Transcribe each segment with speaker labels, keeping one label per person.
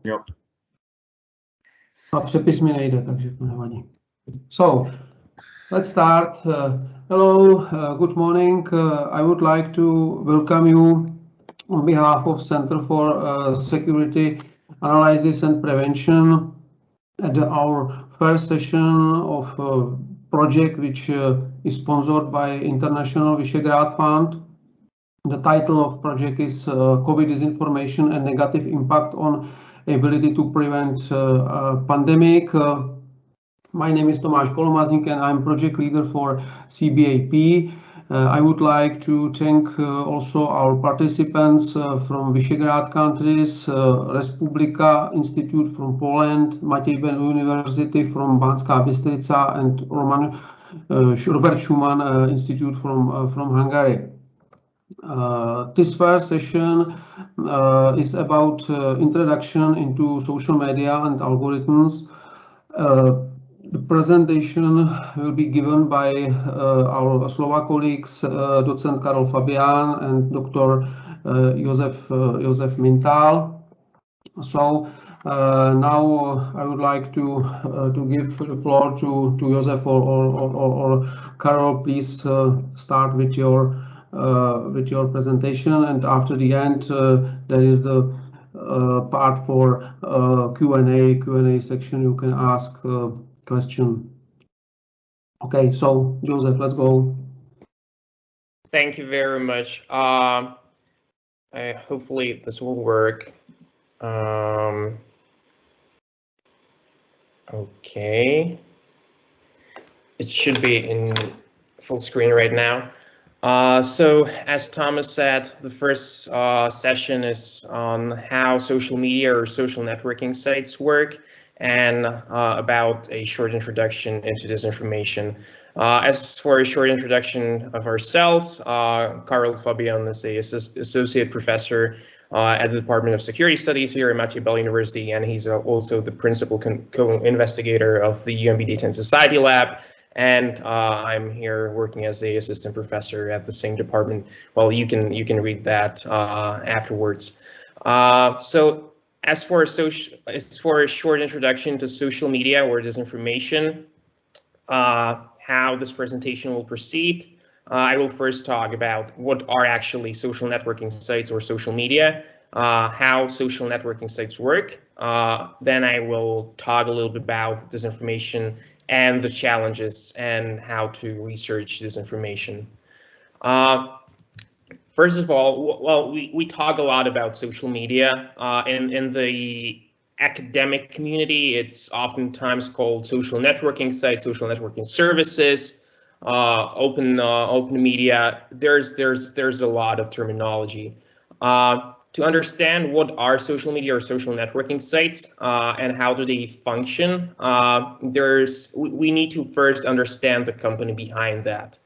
Speaker 1: Jo.
Speaker 2: A přepis mi nejde, takže to nevadí. So, let's start. Hello, good morning. I would like to welcome you on behalf of Center for Security Analysis and Prevention at our first session of a project which is sponsored by International Visegrad Fund. The title of project is COVID disinformation and negative impact on ability to prevent pandemic. My name is Tomáš Kolomazník and I'm project leader for CBAP. I would like to thank also our participants from Visegrad countries, Respublika Institute from Poland, Matěj Ben University from Banská Bystrica, and Robert Schuman Institute from Hungary. This first session is about introduction into social media and algorithms. The presentation will be given by our Slovak colleagues, Docent Karol Fabián and Dr. Josef Mintal. So now I would like to give the floor to Josef or Karol. Please start with your presentation, and after the end there is the part for Q&A section. You can ask question. Okay, so Joseph, let's go.
Speaker 3: Thank you very much. Hopefully this will work. Okay. It should be in full screen right now. So as Thomas said, the first session is on how social media or social networking sites work, and about a short introduction into disinformation. As for a short introduction of ourselves, Karol Fabián is an associate professor at the Department of Security Studies here at Matěj Bell University, and he's also the principal co-investigator of the UMB Data and Society Lab. And I'm here working as an assistant professor at the same department. Well, you can read that afterwards. So as for a short introduction to social media or disinformation, how this presentation will proceed, I will first talk about what are actually social networking sites or social media, how social networking sites work. Then I will talk a little bit about disinformation and the challenges and how to research this information. First of all, well, we talk a lot about social media. In the academic community, it's oftentimes called social networking sites, social networking services, open media. There's a lot of terminology. To understand what are social media or social networking sites and how do they function, we need to first understand the company behind that.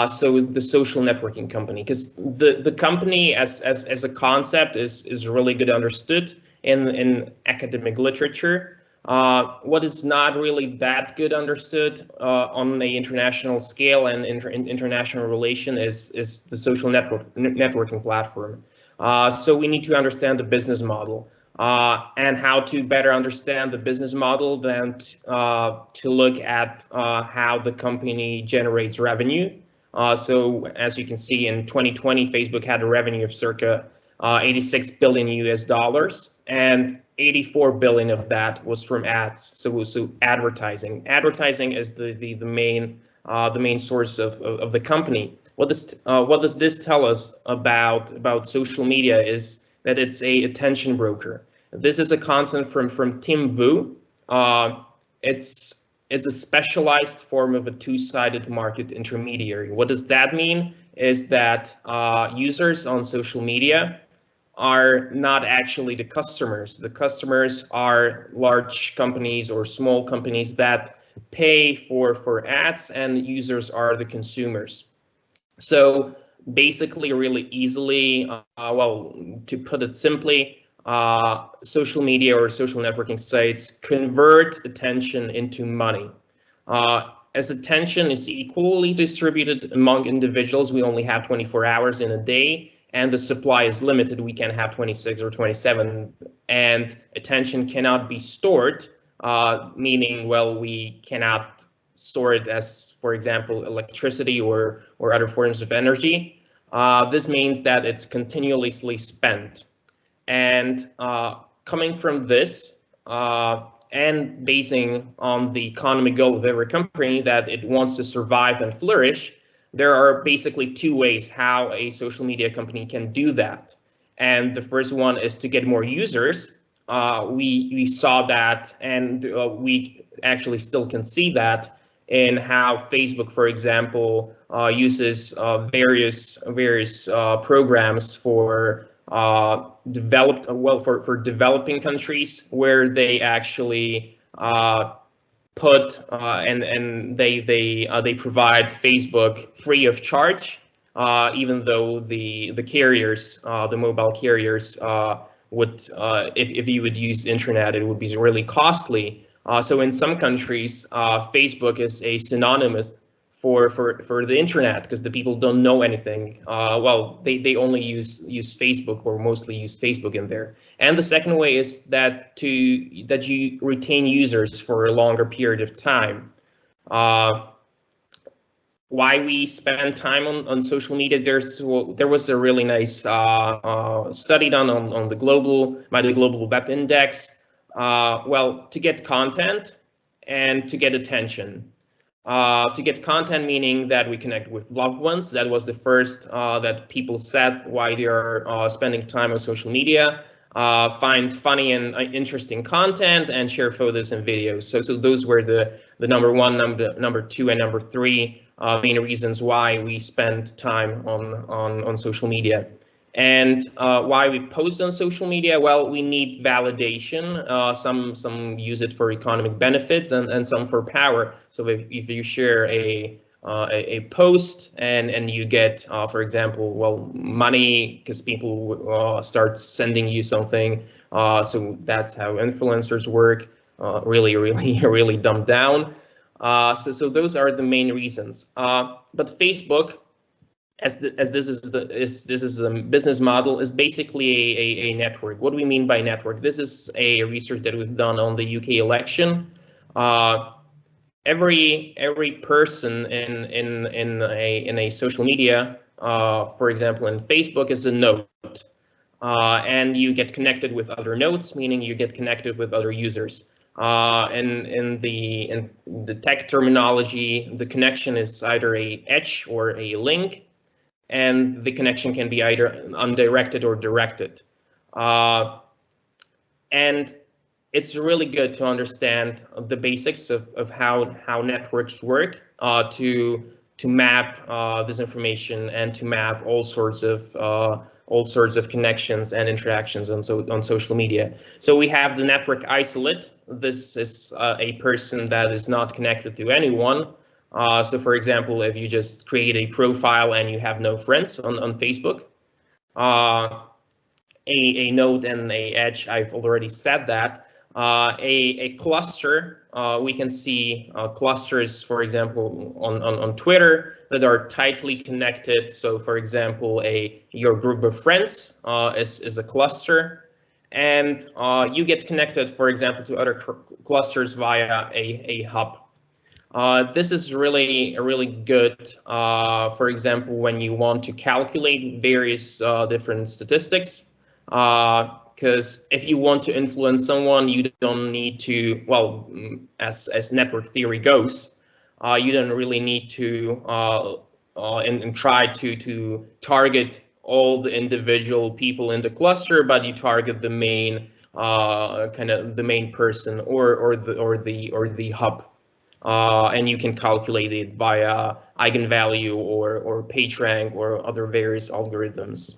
Speaker 3: So the social networking company, because the company as a concept is really good understood in academic literature. What is not really that good understood on the international scale and international relation is the social networking platform. So we need to understand the business model, and how to better understand the business model than to look at how the company generates revenue. So as you can see, in 2020, Facebook had a revenue of circa $86 billion US, and 84 billion of that was from ads. So advertising. Advertising is the main source of the company. What does this tell us about social media is that it's a attention broker. This is a concept from Tim Wu. It's a specialized form of a two-sided market intermediary. What does that mean? Is that users on social media are not actually the customers. The customers are large companies or small companies that pay for ads, and users are the consumers. So basically, really easily, well, to put it simply, social media or social networking sites convert attention into money. As attention is equally distributed among individuals, we only have 24 hours in a day, and the supply is limited. We can have 26 or 27, and attention cannot be stored, meaning, well, we cannot store it as, for example, electricity or other forms of energy. This means that it's continuously spent. And coming from this, and basing on the economic goal of every company that it wants to survive and flourish, there are basically two ways how a social media company can do that. And the first one is to get more users. We saw that, and we actually still can see that in how Facebook, for example, uses various programs for for developing countries, where they actually put and they provide Facebook free of charge, even though the carriers, the mobile carriers, would if you would use internet, it would be really costly. So in some countries, Facebook is a synonymous for the internet, because the people don't know anything. Well, they only use Facebook, or mostly use Facebook in there. And the second way is that you retain users for a longer period of time. Why we spend time on social media? There was a really nice study done on the Global Web Index. Well, to get content and to get attention. To get content, meaning that we connect with loved ones. That was the first that people said why they are spending time on social media. Find funny and interesting content, and share photos and videos. So those were the number one, number two, and number three main reasons why we spend time on social media. And why we post on social media? Well, we need validation. Some use it for economic benefits, and some for power. So if you share a post and you get, for example, well, money, because people start sending you something. So that's how influencers work. Really dumbed down. So those are the main reasons. But Facebook, as this is a business model, is basically a network. What do we mean by network? This is a research that we've done on the UK election. Every person in a social media, for example, in Facebook, is a node, and you get connected with other nodes, meaning you get connected with other users. In the tech terminology, the connection is either a edge or a link, and the connection can be either undirected or directed. And it's really good to understand the basics of how networks work, to map this information, and to map all sorts of connections and interactions on social media. So we have the network isolate. This is a person that is not connected to anyone. So for example, if you just create a profile and you have no friends on Facebook, a node and a edge, I've already said that. A cluster, we can see clusters, for example, on Twitter, that are tightly connected. So for example, your group of friends is a cluster, and you get connected, for example, to other clusters via a hub. This is really good, for example, when you want to calculate various different statistics, because if you want to influence someone, you don't need to, well, as network theory goes, you don't really need to and try to target all the individual people in the cluster, but you target the main kind of the main person or the hub. And you can calculate it via eigenvalue or PageRank or other various algorithms.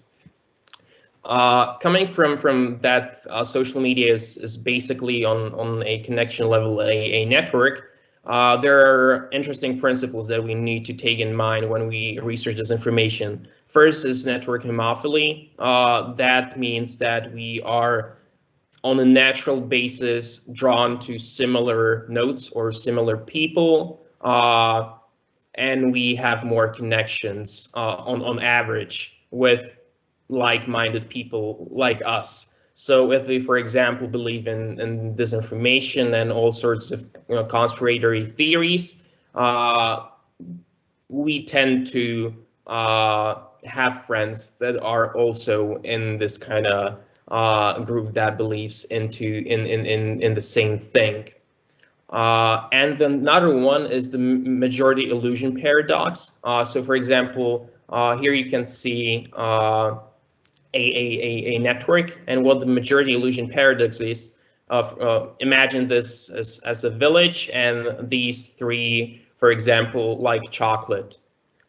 Speaker 3: Coming from that, social media is basically on a connection level, a network. There are interesting principles that we need to take in mind when we research this information. First is network homophily. That means that we are on a natural basis drawn to similar nodes or similar people, and we have more connections on average with like-minded people like us. So if we, for example, believe in disinformation and all sorts of conspiratory theories, we tend to have friends that are also in this kind of group that believes in the same thing. And then another one is the majority illusion paradox. So for example, here you can see a network, and what the majority illusion paradox is, imagine this as a village, and these three, for example, like chocolate,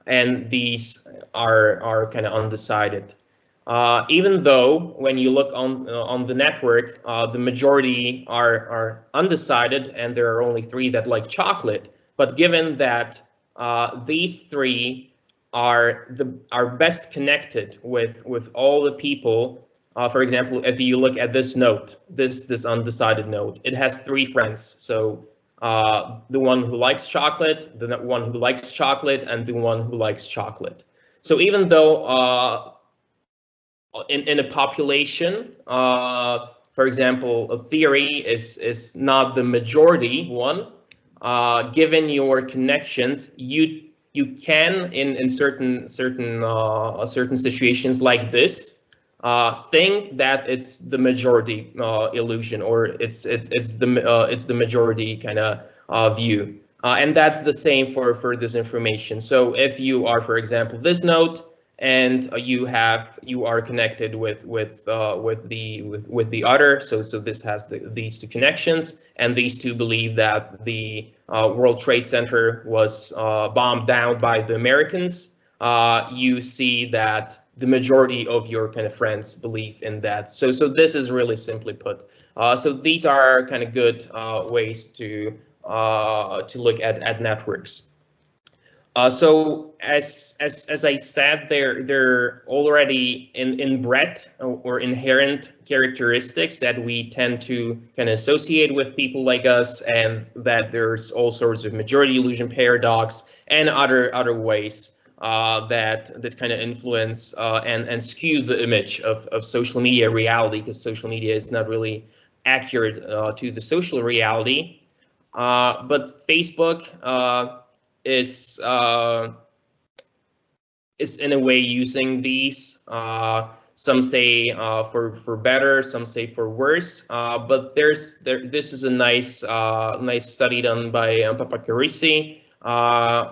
Speaker 3: and these are kind of undecided. Even though when you look on the network, the majority are undecided, and there are only three that like chocolate. But given that these three are best connected with all the people, for example, if you look at this note, this undecided note, it has three friends. So the one who likes chocolate, the one who likes chocolate, and the one who likes chocolate. So even though in a population, for example, a theory is not the majority one, given your connections, you can in certain situations like this think that it's the majority illusion, or it's the majority kind of view, and that's the same for disinformation. So if you are, for example, this node, and you are connected with the other, so this has these two connections, and these two believe that the World Trade Center was bombed down by the Americans. You see that the majority of your kind of friends believe in that. So this is really simply put. So these are kind of good ways to look at networks. So as I said, they're already inbred or inherent characteristics that we tend to kind of associate with people like us, and that there's all sorts of majority illusion paradox and other ways that kind of influence and skew the image of social media reality, because social media is not really accurate to the social reality. But Facebook is in a way using these. Some say for better, some say for worse. But this is a nice study done by Papakarisi,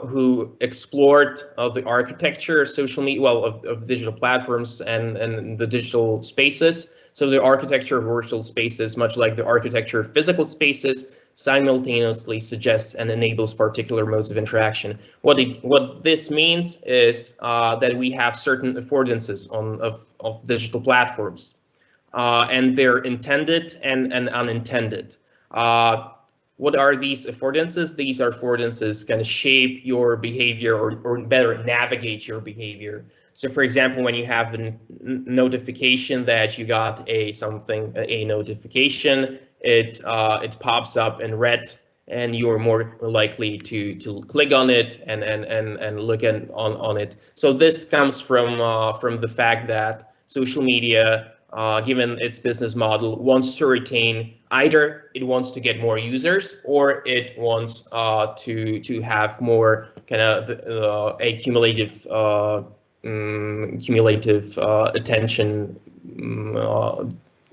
Speaker 3: who explored the architecture of social media, well, of digital platforms and the digital spaces. So the architecture of virtual spaces, much like the architecture of physical spaces, simultaneously suggests and enables particular modes of interaction. What this means is that we have certain affordances of digital platforms, and they're intended and unintended. What are these affordances? These affordances can shape your behavior, or better navigate your behavior. So for example, when you have the notification that you got a notification, it pops up in red, and you're more likely to click on it and look on it. So this comes from the fact that social media, given its business model, wants to retain, either it wants to get more users, or it wants to have more kind of a cumulative attention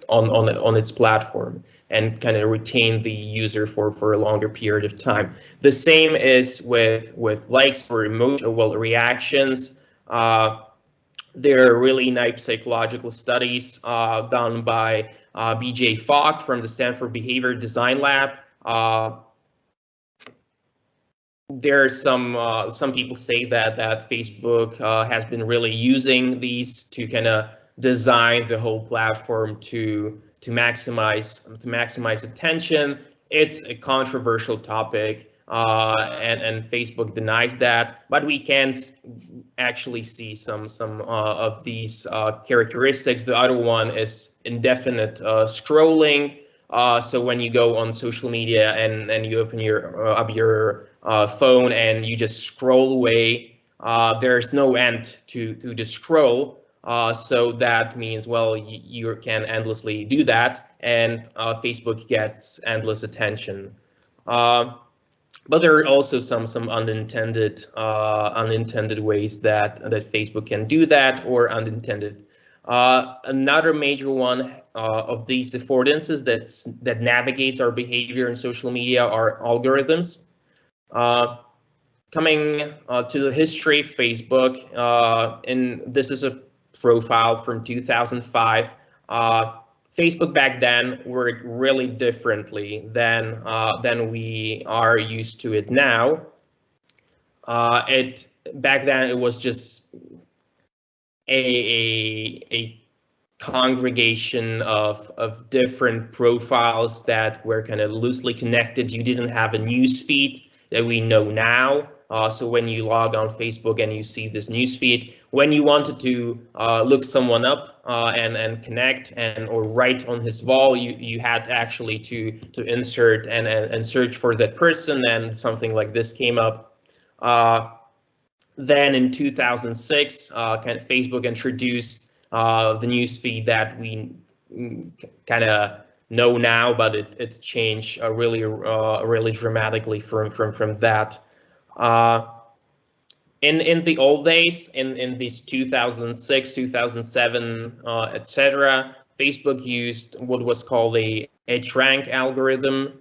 Speaker 3: on its platform, and kind of retain the user for a longer period of time. The same is with likes or reactions. There are really nice psychological studies done by BJ Fogg from the Stanford Behavior Design Lab. There are some people say that Facebook has been really using these to kind of design the whole platform to maximize attention. It's a controversial topic, and Facebook denies that, but we can actually see some of these characteristics. The other one is indefinite scrolling. So when you go on social media and you open your phone and you just scroll away, there's no end to the scroll. So that means, well, you can endlessly do that, and Facebook gets endless attention. But there are also some unintended ways that Facebook can do that, or unintended. Another major one of these affordances that navigates our behavior in social media are algorithms. Coming to the history of Facebook, and this is a profile from 2005. Facebook back then worked really differently than we are used to it now. Back then it was just a congregation of different profiles that were kind of loosely connected. You didn't have a news feed that we know now. So when you log on Facebook and you see this news feed, when you wanted to look someone up and connect or write on his wall, you had actually to insert and search for that person, and something like this came up. Then in 2006, kind of Facebook introduced the news feed that we kind of know now, but it changed really dramatically from that. In the old days, in these 2006, 2007, etc., Facebook used what was called a rank algorithm.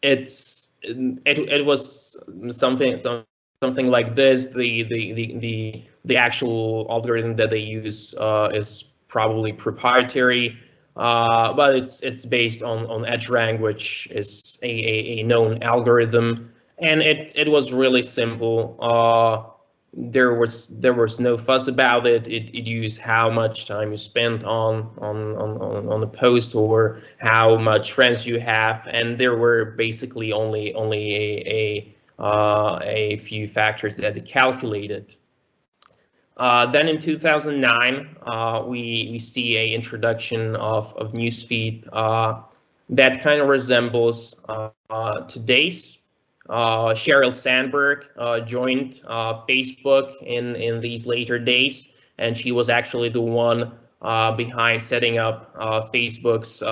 Speaker 3: It was something like this. The actual algorithm that they use is probably proprietary, but it's based on EdgeRank, which is a known algorithm, and it was really simple. There was no fuss about it. It used how much time you spent on a post, or how much friends you have, and there were basically only a few factors that it calculated. Then in 2009, we see a introduction of newsfeed that kind of resembles today's. Sheryl Sandberg joined Facebook in these later days, and she was actually the one behind setting up Facebook's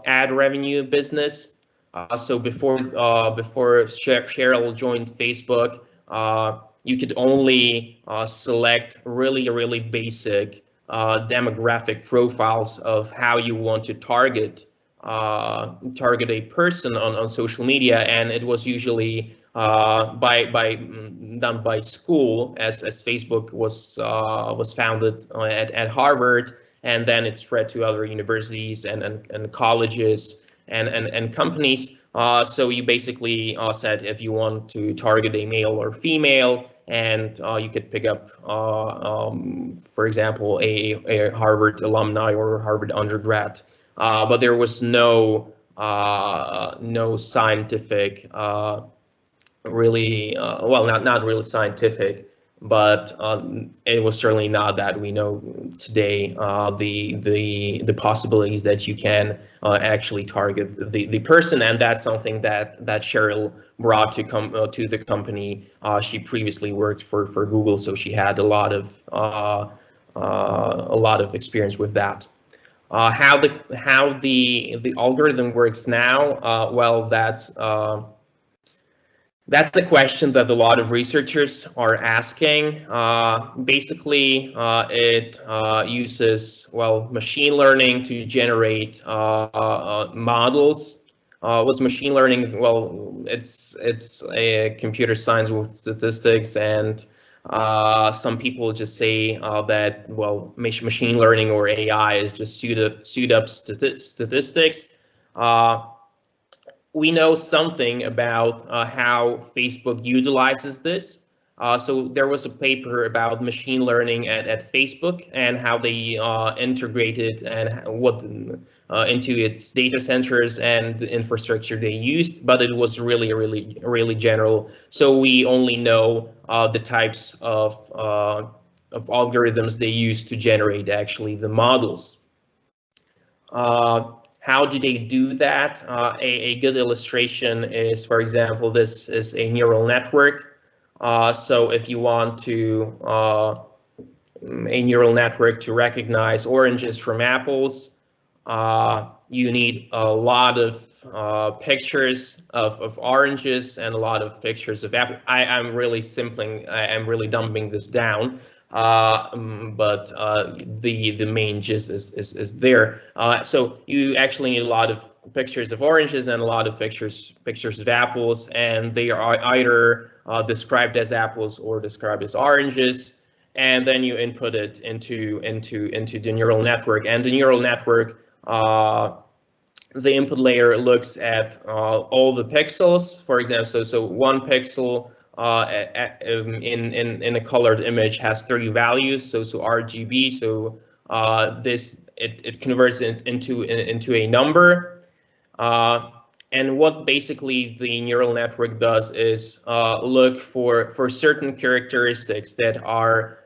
Speaker 3: ad revenue business. So before Sheryl joined Facebook, you could only select really basic demographic profiles of how you want to target a person on social media, and it was usually done by school, as Facebook was founded at Harvard, and then it spread to other universities and colleges and companies. So you basically said if you want to target a male or female, and you could pick up, for example, a Harvard alumni or Harvard undergrad. But there was no scientific, really, well, not really scientific, but it was certainly not that we know today the possibilities that you can actually target the person, and that's something that Sheryl brought to the company. She previously worked for Google, so she had a lot of experience with that. How the algorithm works now, well, that's a question that a lot of researchers are asking. Basically, it uses, well, machine learning to generate models. What's machine learning? Well, it's a computer science with statistics, and some people just say that, well, machine learning or AI is just pseudo up statistics. We know something about how Facebook utilizes this. So there was a paper about machine learning at Facebook and how they integrated and what into its data centers and infrastructure they used, but it was really general. So we only know the types of algorithms they use to generate actually the models. How do they do that? A good illustration is, for example, this is a neural network. So if you want to a neural network to recognize oranges from apples, you need a lot of pictures of oranges and a lot of pictures of apple. I'm really I'm really dumbing this down, but the main gist is there. So you actually need a lot of pictures of oranges and a lot of pictures of apples, and they are either described as apples or described as oranges. And then you input it into the neural network, and the neural network, the input layer looks at all the pixels. For example, so one pixel in a colored image has 30 values, so RGB. So it converts it into a number. And what basically the neural network does is look for certain characteristics that are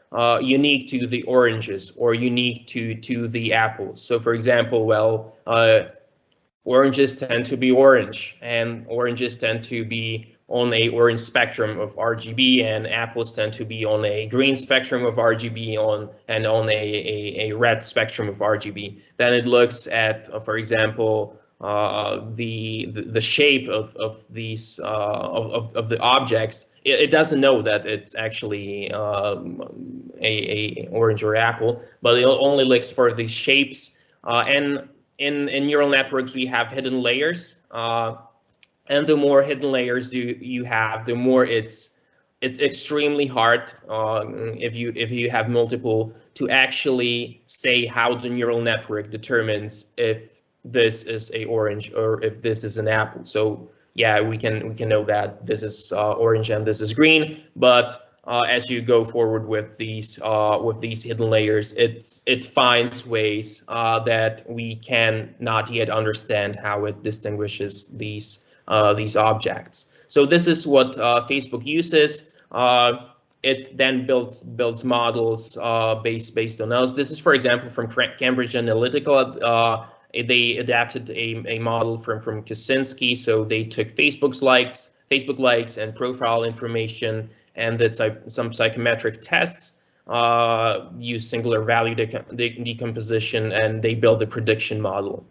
Speaker 3: unique to the oranges or unique to the apples. So for example, well, oranges tend to be orange, and oranges tend to be on a orange spectrum of RGB, and apples tend to be on a green spectrum of RGB and on a red spectrum of RGB. Then it looks at, for example, the shape of these of the objects. It doesn't know that it's actually a orange or apple, but it only looks for the shapes. And in neural networks, we have hidden layers, and the more hidden layers you have, the more it's extremely hard, if you have multiple, to actually say how the neural network determines if this is a orange or if this is an apple. So yeah, we can know that this is orange and this is green, but as you go forward with these hidden layers, it finds ways that we can not yet understand how it distinguishes these objects. So this is what Facebook uses. It then builds models based on those. This is, for example, from Cambridge Analytica. They adapted a model from Kaczynski. So they took Facebook likes and profile information, and did some psychometric tests, use singular value decomposition, and they build a prediction model.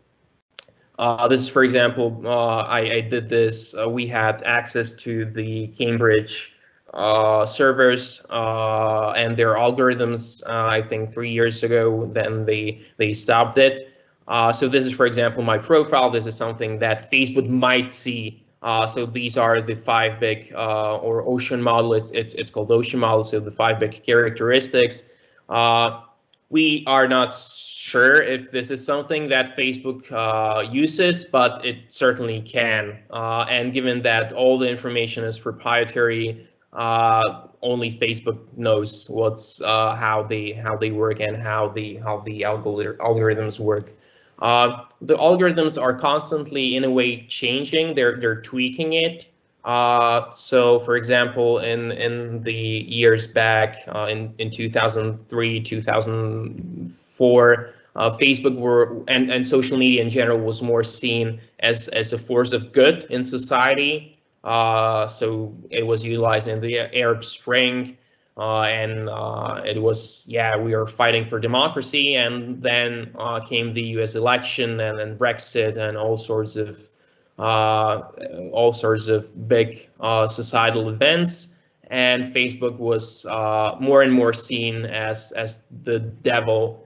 Speaker 3: This is, for example, I did this. We had access to the Cambridge servers and their algorithms, I think 3 years ago. Then they stopped it. So this is, for example, my profile. This is something that Facebook might see. So these are the 5 big or ocean model. It's called ocean model. So the 5 big characteristics. We are not sure if this is something that Facebook uses, but it certainly can. And given that all the information is proprietary, only Facebook knows what's how they work and how the algorithms work. The algorithms are constantly, in a way, changing. They're tweaking it. So, for example, in the years back, in 2003, 2004, Facebook and social media in general was more seen as a force of good in society. So it was utilized in the Arab Spring. And it was, yeah, we are fighting for democracy, and then came the U.S. election, and then Brexit, and all sorts of big societal events. And Facebook was more and more seen as the devil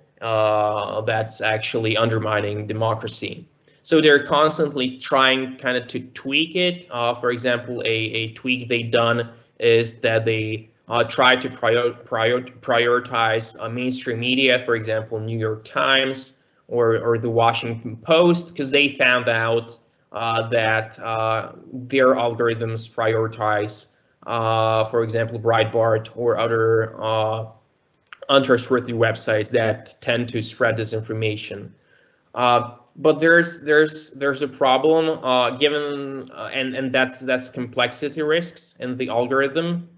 Speaker 3: that's actually undermining democracy. So they're constantly trying kind of to tweak it. For example, a tweak they done is that they try to prioritize mainstream media, for example, New York Times or the Washington Post, because they found out that their algorithms prioritize, for example, Breitbart or other untrustworthy websites that tend to spread disinformation. But there's a problem given, and that's complexity risks in the algorithm.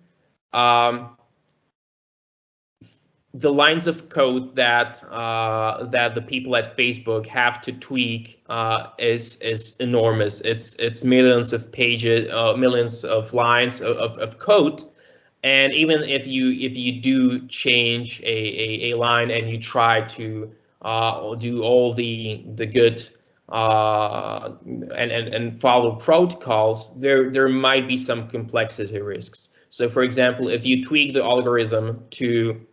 Speaker 3: The lines of code that the people at Facebook have to tweak is enormous. It's millions of pages, millions of lines of code, And even if you do change a line and you try to do all the good and follow protocols, there might be some complexity risks. So for example, if you tweak the algorithm to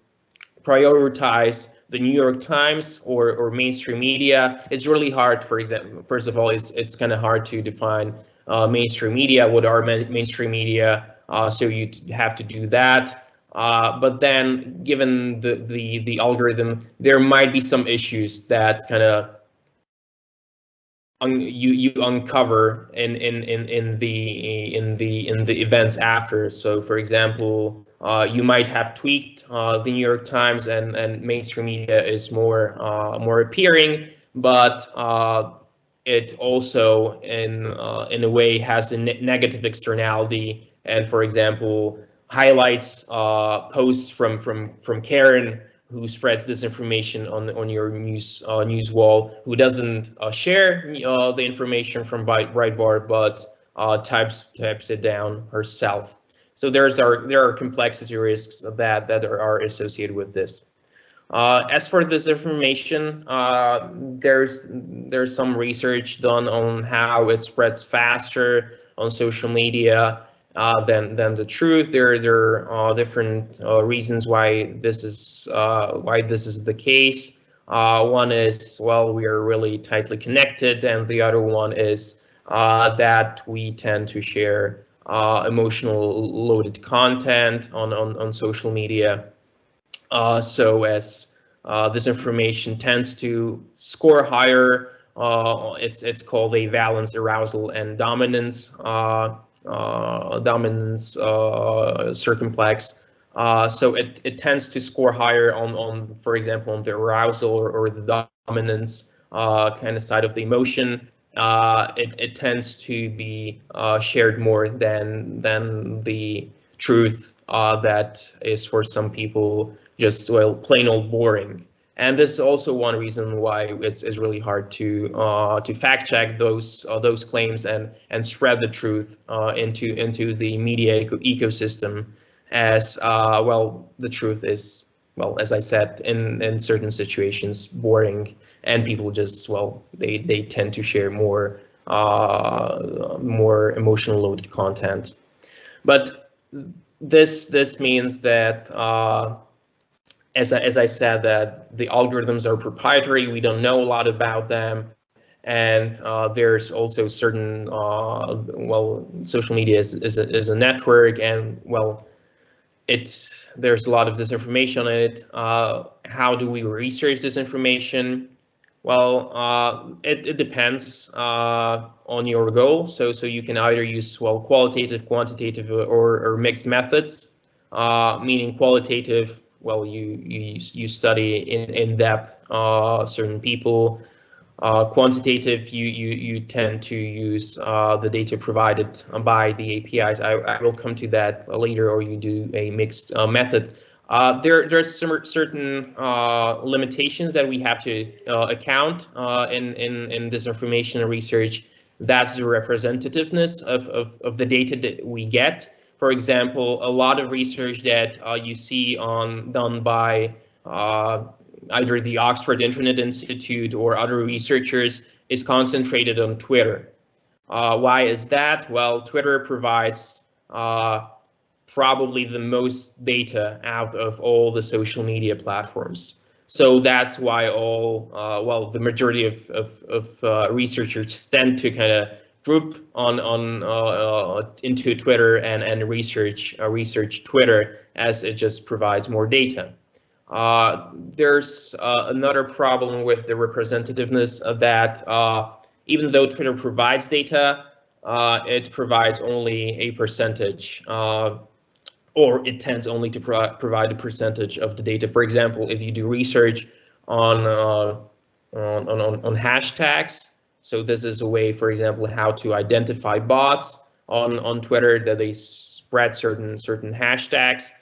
Speaker 3: prioritize the New York Times or mainstream media, it's really hard. For example, first of all, it's kind of hard to define mainstream media. What are mainstream media? So you have to do that. But then, given the algorithm, there might be some issues that kind of you uncover in the events after. So, for example, you might have tweaked the New York Times, and mainstream media is more appearing, but it also in a way has a negative externality, and for example highlights posts from Karen, who spreads disinformation on your news wall, who doesn't share the information from Breitbart, but types it down herself. So there are complexity risks that are associated with this. As for disinformation, there's some research done on how it spreads faster on social media than the truth. There are different reasons why this is the case. One is, well, we are really tightly connected, and the other one is that we tend to share emotional loaded content on social media. So as this information tends to score higher, it's called a valence, arousal, and dominance circumplex. So it tends to score higher on for example, on the arousal or the dominance kind of side of the emotion. It tends to be shared more than the truth that is for some people just, well, plain old boring. And this is also one reason why it's really hard to fact check those claims and spread the truth into the media ecosystem, as well, the truth is, well, as I said, in certain situations boring, and people just, well, they tend to share more emotional loaded content. But this means that as I said, that the algorithms are proprietary. We don't know a lot about them, and there's also certain well, social media is a network, and well, there's a lot of disinformation on it. How do we research this information? Well, it depends on your goal. So you can either use, well, qualitative, quantitative, or mixed methods. Meaning qualitative, well, you study in depth certain people. Quantitative, you tend to use the data provided by the APIs. I will come to that later, or you do a mixed method. There's some certain limitations that we have to account in this information research. That's the representativeness of the data that we get. For example, a lot of research that you see done by either the Oxford Internet Institute or other researchers is concentrated on Twitter. Why is that? Well, Twitter provides probably the most data out of all the social media platforms. So that's why well, the majority of researchers tend to kind of group into Twitter and research Twitter, as it just provides more data. There's another problem with the representativeness of that. Even though Twitter provides data, it provides only a percentage, or it tends only to provide a percentage of the data. For example, if you do research on hashtags, so this is a way, for example, how to identify bots on Twitter, that they spread certain hashtags.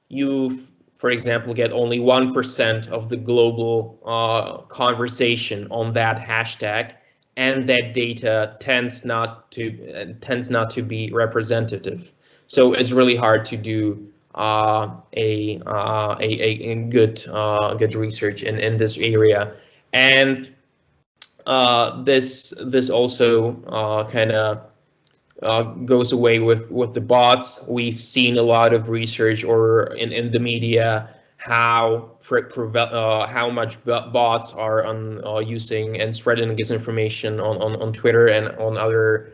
Speaker 3: You, for example, get only 1% of the global conversation on that hashtag, and that data tends not to be representative. So it's really hard to do a good research in this area. And this also kind of goes away with the bots. We've seen a lot of research or in the media how much bots are using and spreading disinformation on Twitter and on other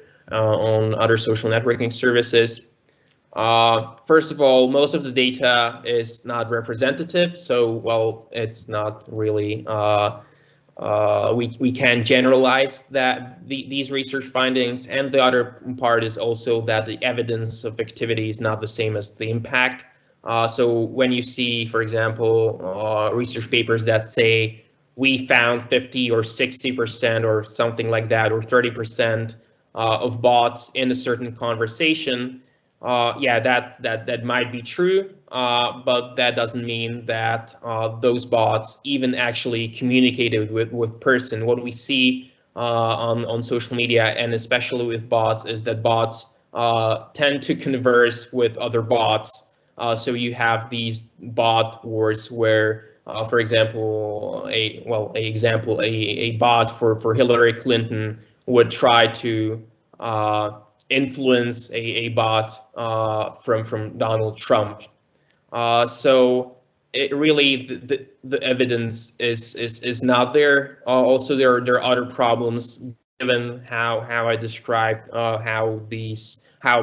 Speaker 3: social networking services. First of all, most of the data is not representative, so well, it's not really. We can generalize these research findings, and the other part is also that the evidence of activity is not the same as the impact. So when you see, for example, research papers that say we found 50 or 60% or something like that, or 30% of bots in a certain conversation, yeah, that might be true, but that doesn't mean that those bots even actually communicated with person. What we see on social media, and especially with bots, is that bots tend to converse with other bots. So you have these bot wars where, for example, a bot for Hillary Clinton would try to influence a bot from Donald Trump. So it really the evidence is not there. Also, there are other problems given how I described how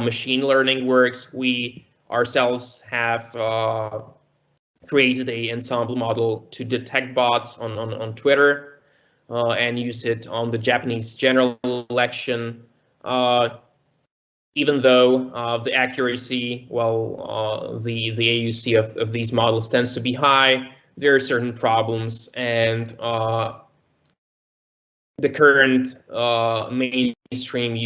Speaker 3: machine learning works. We ourselves have created a ensemble model to detect bots on Twitter and use it on the Japanese general election. Even though the accuracy, well, the AUC of these models tends to be high, there are certain problems, and the current mainstream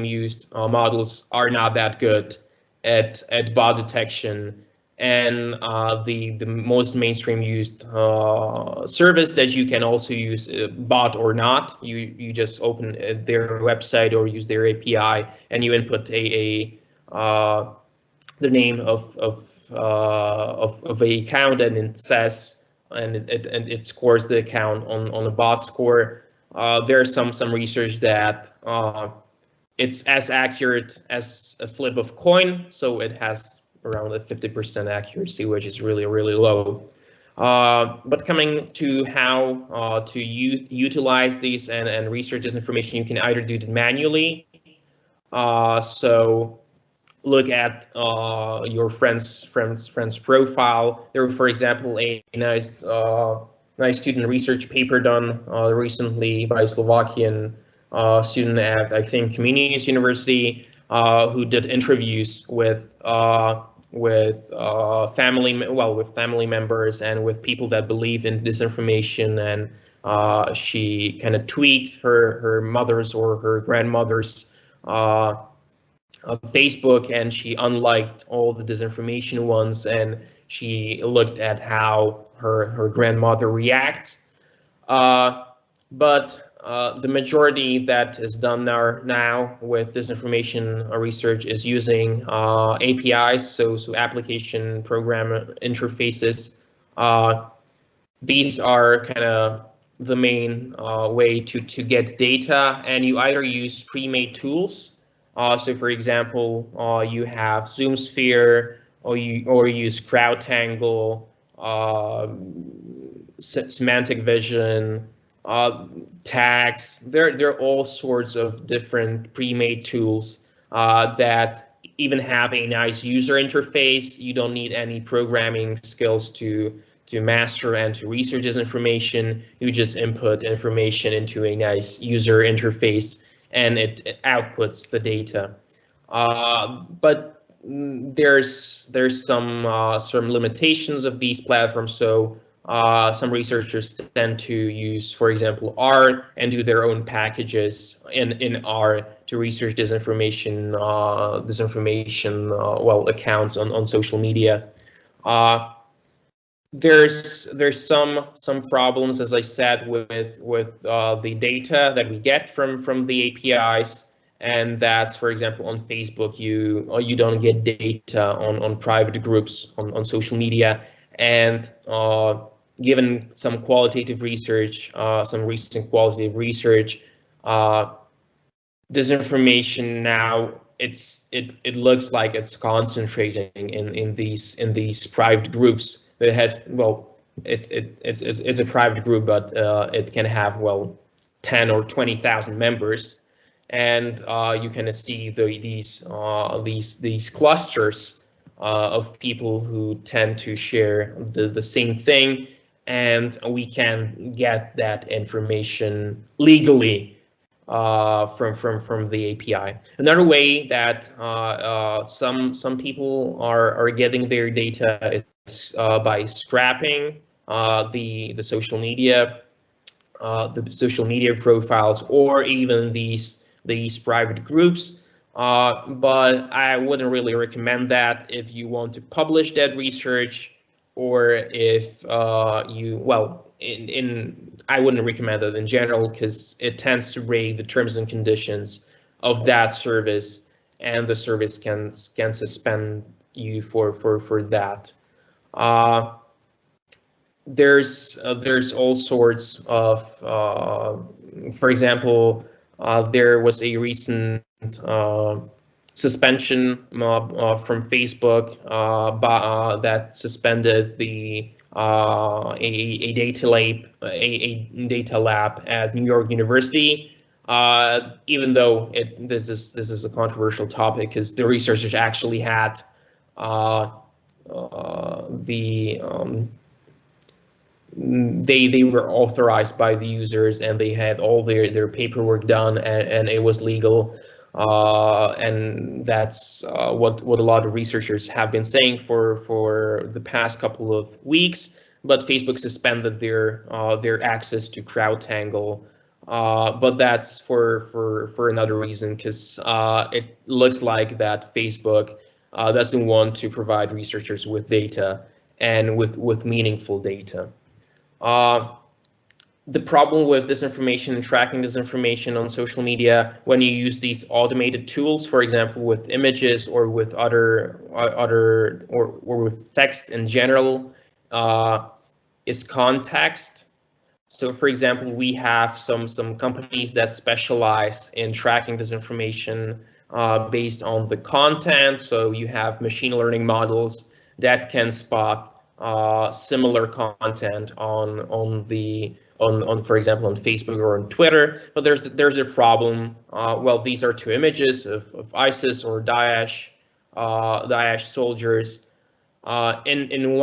Speaker 3: used models are not that good at bot detection. And the most mainstream used service that you can also use, bot or not, you just open their website or use their API and you input the name of a account, and it says and it scores the account on a bot score. There's some research that it's as accurate as a flip of coin, so it has around a 50% accuracy, which is really low. But coming to how to utilize these and research this information, you can either do it manually. So look at your friend's profile. There were, for example, a nice student research paper done recently by a Slovakian student at, I think, Comenius University, who did interviews with family members and with people that believe in disinformation, and she kind of tweaked her mother's or her grandmother's Facebook, and she unliked all the disinformation ones, and she looked at how her grandmother reacts. But the majority that is done now with disinformation research is using APIs, so application program interfaces. These are kind of the main way to get data, and you either use pre-made tools. So, for example, you have ZoomSphere, or you use CrowdTangle, Semantic Vision, tags. There are all sorts of different pre-made tools that even have a nice user interface. You don't need any programming skills to master and to research this information. You just input information into a nice user interface, and it outputs the data. But there's some limitations of these platforms. So some researchers tend to use, for example, R and do their own packages in R to research disinformation, accounts on social media. There's some problems, as I said, with the data that we get from the APIs, and that's, for example, on Facebook, you don't get data on private groups on social media. And given some qualitative research, some recent qualitative research, disinformation now it looks like it's concentrating in these private groups that have, well, it's a private group, but it can have, well, 10 or 20,000 members, and you can see these clusters of people who tend to share the same thing, and we can get that information legally from the API. Another way that some people are getting their data is by scrapping the social media profiles, or even these private groups. But I wouldn't really recommend that if you want to publish that research, or if I wouldn't recommend it in general, because it tends to break the terms and conditions of that service, and the service can suspend you for that. There's all sorts of, for example, there was a recent suspension from Facebook that suspended a data lab at New York University. Even though this is a controversial topic, because the researchers actually had they were authorized by the users, and they had all their paperwork done, and it was legal. And that's what a lot of researchers have been saying for the past couple of weeks. But Facebook suspended their access to CrowdTangle, but that's for another reason, because it looks like that Facebook doesn't want to provide researchers with data, and with meaningful data. The problem with disinformation and tracking disinformation on social media, when you use these automated tools, for example, with images or with other or with text in general, is context. So, for example, we have some companies that specialize in tracking disinformation based on the content. So you have machine learning models that can spot similar content on for example, on Facebook or on Twitter. But there's a problem. Well, these are two images of ISIS or Daesh soldiers. In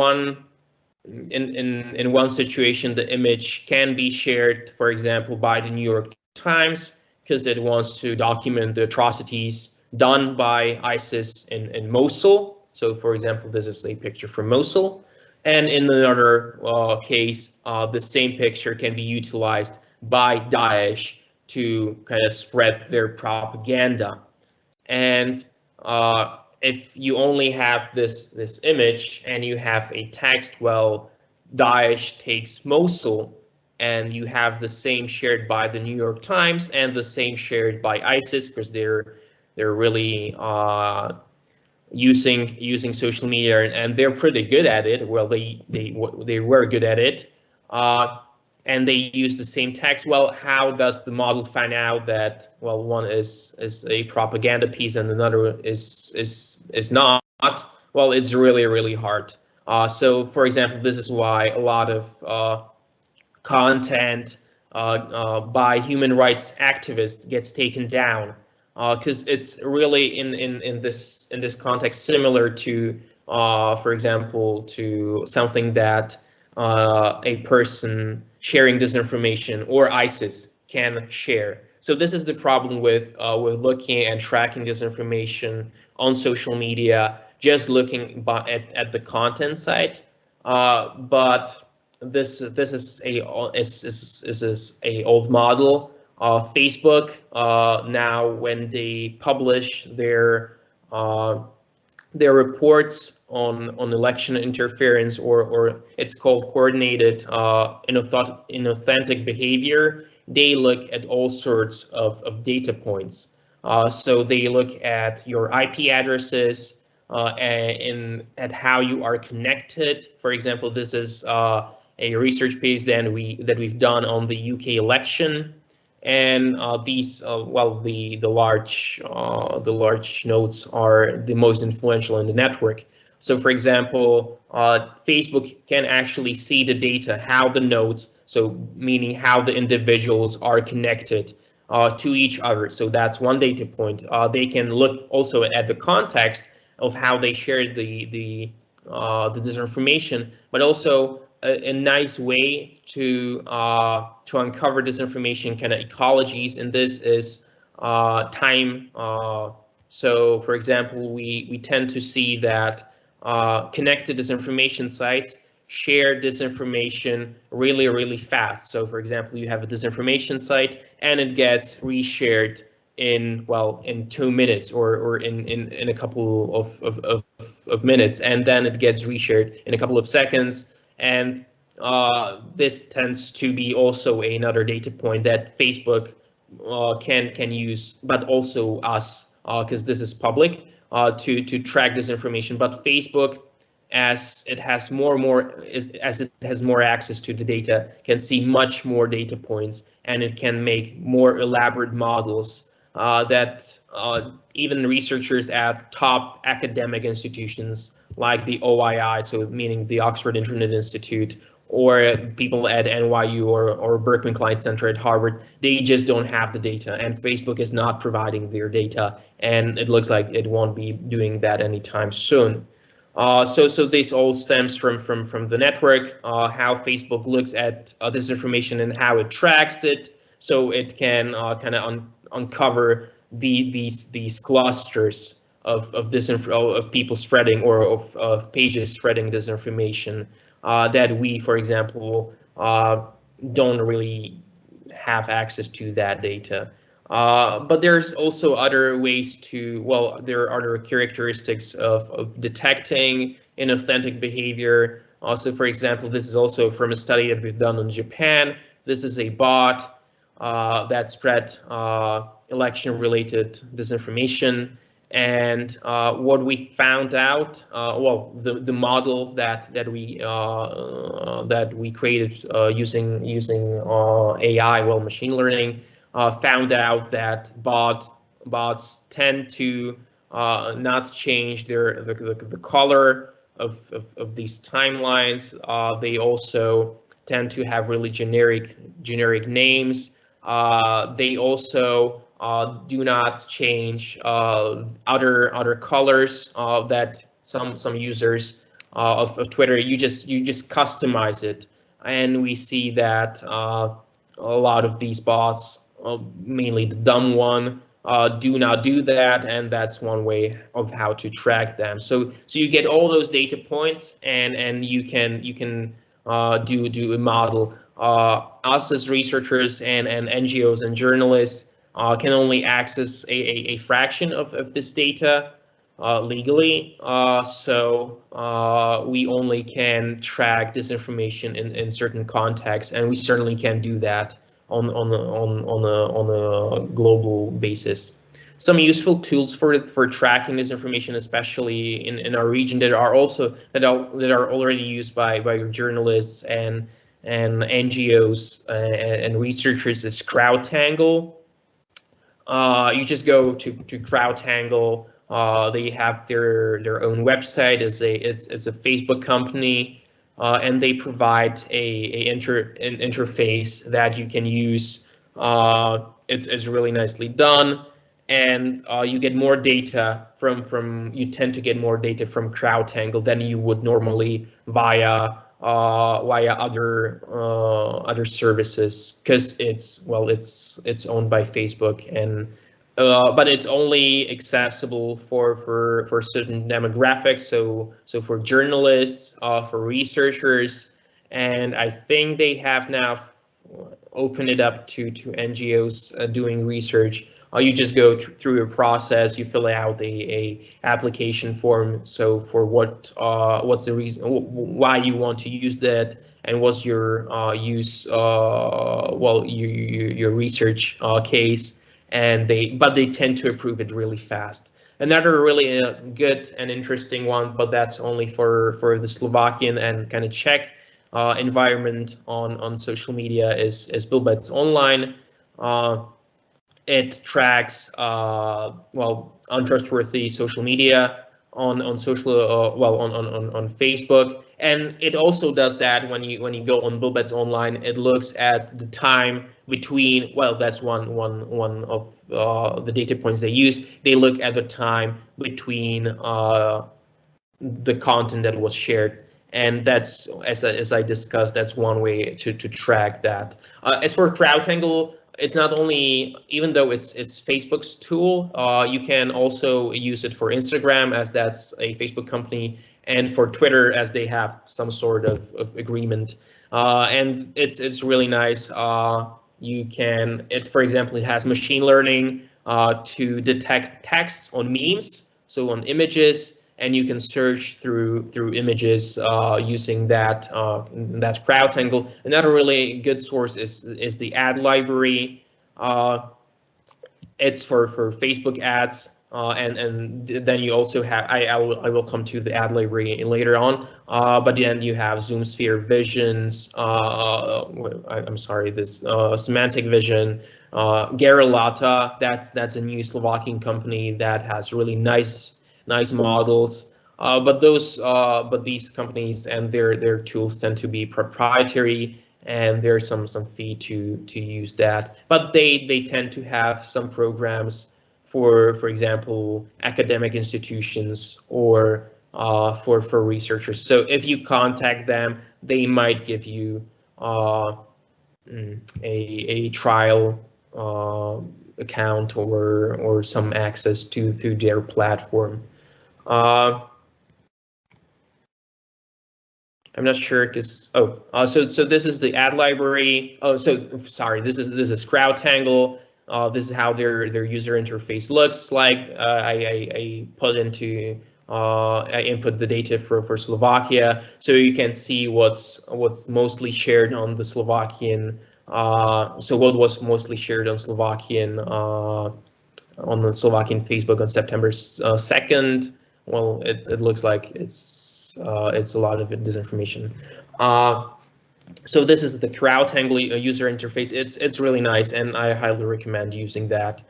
Speaker 3: one situation, the image can be shared, for example, by the New York Times, because it wants to document the atrocities done by ISIS in Mosul. So, for example, this is a picture from Mosul. And in another case, the same picture can be utilized by Daesh to kind of spread their propaganda. And if you only have this image and you have a text, well, Daesh takes Mosul, and you have the same shared by the New York Times and the same shared by ISIS, because they're really using social media, and they're pretty good at it. Well, they were good at it, and they use the same text. Well, how does the model find out that, well, one is a propaganda piece and another is not? Well, it's really hard. So, for example, this is why a lot of content by human rights activists gets taken down, because it's really in this context similar to, for example, to something that a person sharing disinformation or ISIS can share. So this is the problem with looking and tracking disinformation on social media, just looking at the content side. But this is a old model. Facebook now, when they publish their reports on election interference, or it's called coordinated inauthentic behavior, they look at all sorts of data points. So they look at your IP addresses and at how you are connected. For example, this is a research piece that we've done on the UK election, and these the large nodes are the most influential in the network. So, for example, Facebook can actually see the data, how the nodes, so meaning how the individuals are connected to each other. So that's one data point. They can look also at the context of how they shared the disinformation, but also a nice way to uncover disinformation kind of ecologies. And this is time. So, for example, we tend to see that connected disinformation sites share disinformation really fast. So, for example, you have a disinformation site and it gets reshared in 2 minutes or in a couple of minutes, and then it gets reshared in a couple of seconds. And this tends to be also another data point that Facebook can use, but also us, because this is public, to track this information. But Facebook, as it has more access to the data, can see much more data points, and it can make more elaborate models that even researchers at top academic institutions like the OII, so meaning the Oxford Internet Institute, or people at NYU or Berkman Klein Center at Harvard, they just don't have the data, and Facebook is not providing their data, and it looks like it won't be doing that anytime soon. So this all stems from the network, how Facebook looks at this information and how it tracks it, so it can kind of uncover these clusters of people spreading, or of pages spreading disinformation that we, for example, don't really have access to that data. But there's also other ways to, there are other characteristics of detecting inauthentic behavior. Also, for example, this is also from a study that we've done in Japan. This is a bot that spread election-related disinformation. And what we found out, the model that we created using AI, machine learning, found out that bots tend to not change the color of these timelines. They also tend to have really generic names. They also do not change other colors that some users of Twitter, you just customize it, and we see that a lot of these bots, mainly the dumb one, do not do that, and that's one way of how to track them. So you get all those data points, and you can do a model. Us as researchers and NGOs and journalists can only access a fraction of this data legally. So we only can track disinformation in certain contexts, and we certainly can do that on a global basis. Some useful tools for tracking this information, especially in our region, that are already used by journalists and NGOs and researchers, is CrowdTangle. You just go to CrowdTangle. They have their own website. It's a Facebook company, and they provide an interface that you can use. It's really nicely done, and you get more data you tend to get more data from CrowdTangle than you would normally via other services, because it's owned by Facebook, and but it's only accessible for certain demographics, so for journalists, for researchers, and I think they have now opened it up to NGOs doing research. You just go through a process. You fill out a application form. So for what's the reason why you want to use that, and what's your your research case, and they tend to approve it really fast. Another really good and interesting one, but that's only for the Slovakian and kind of Czech environment on social media is Bilbets Online. It tracks well, untrustworthy social media on social on Facebook, and it also does that when you go on Bilbets Online. It looks at the time between, well, that's one of the data points they use. They look at the time between the content that was shared, and that's, as I discussed, that's one way to track that. As for CrowdTangle, it's not only, even though it's Facebook's tool, you can also use it for Instagram, as that's a Facebook company, and for Twitter, as they have some sort of agreement. And it's really nice. You can, for example, it has machine learning to detect text on memes, so on images, and you can search through images using that CrowdTangle. Another really good source is the ad library. It's for Facebook ads, and then you also have, I will come to the ad library later on, but then you have Zoom Sphere Visions, I'm sorry, this Semantic Vision, Gerolata. That's a new Slovakian company that has really nice models, but these companies and their tools tend to be proprietary, and there's some fee to use that. But they tend to have some programs for example, academic institutions or for researchers. So if you contact them, they might give you a trial account or some access to through their platform. I'm not sure because so this is the ad library. Oh, so sorry, this is CrowdTangle. This is how their user interface looks like. I put into I input the data for Slovakia, so you can see what's mostly shared on the Slovakian. So what was mostly shared on Slovakian on the Slovakian Facebook on September 2nd. Well, it looks like it's a lot of disinformation. So this is the CrowdTangle user interface. It's really nice, and I highly recommend using that.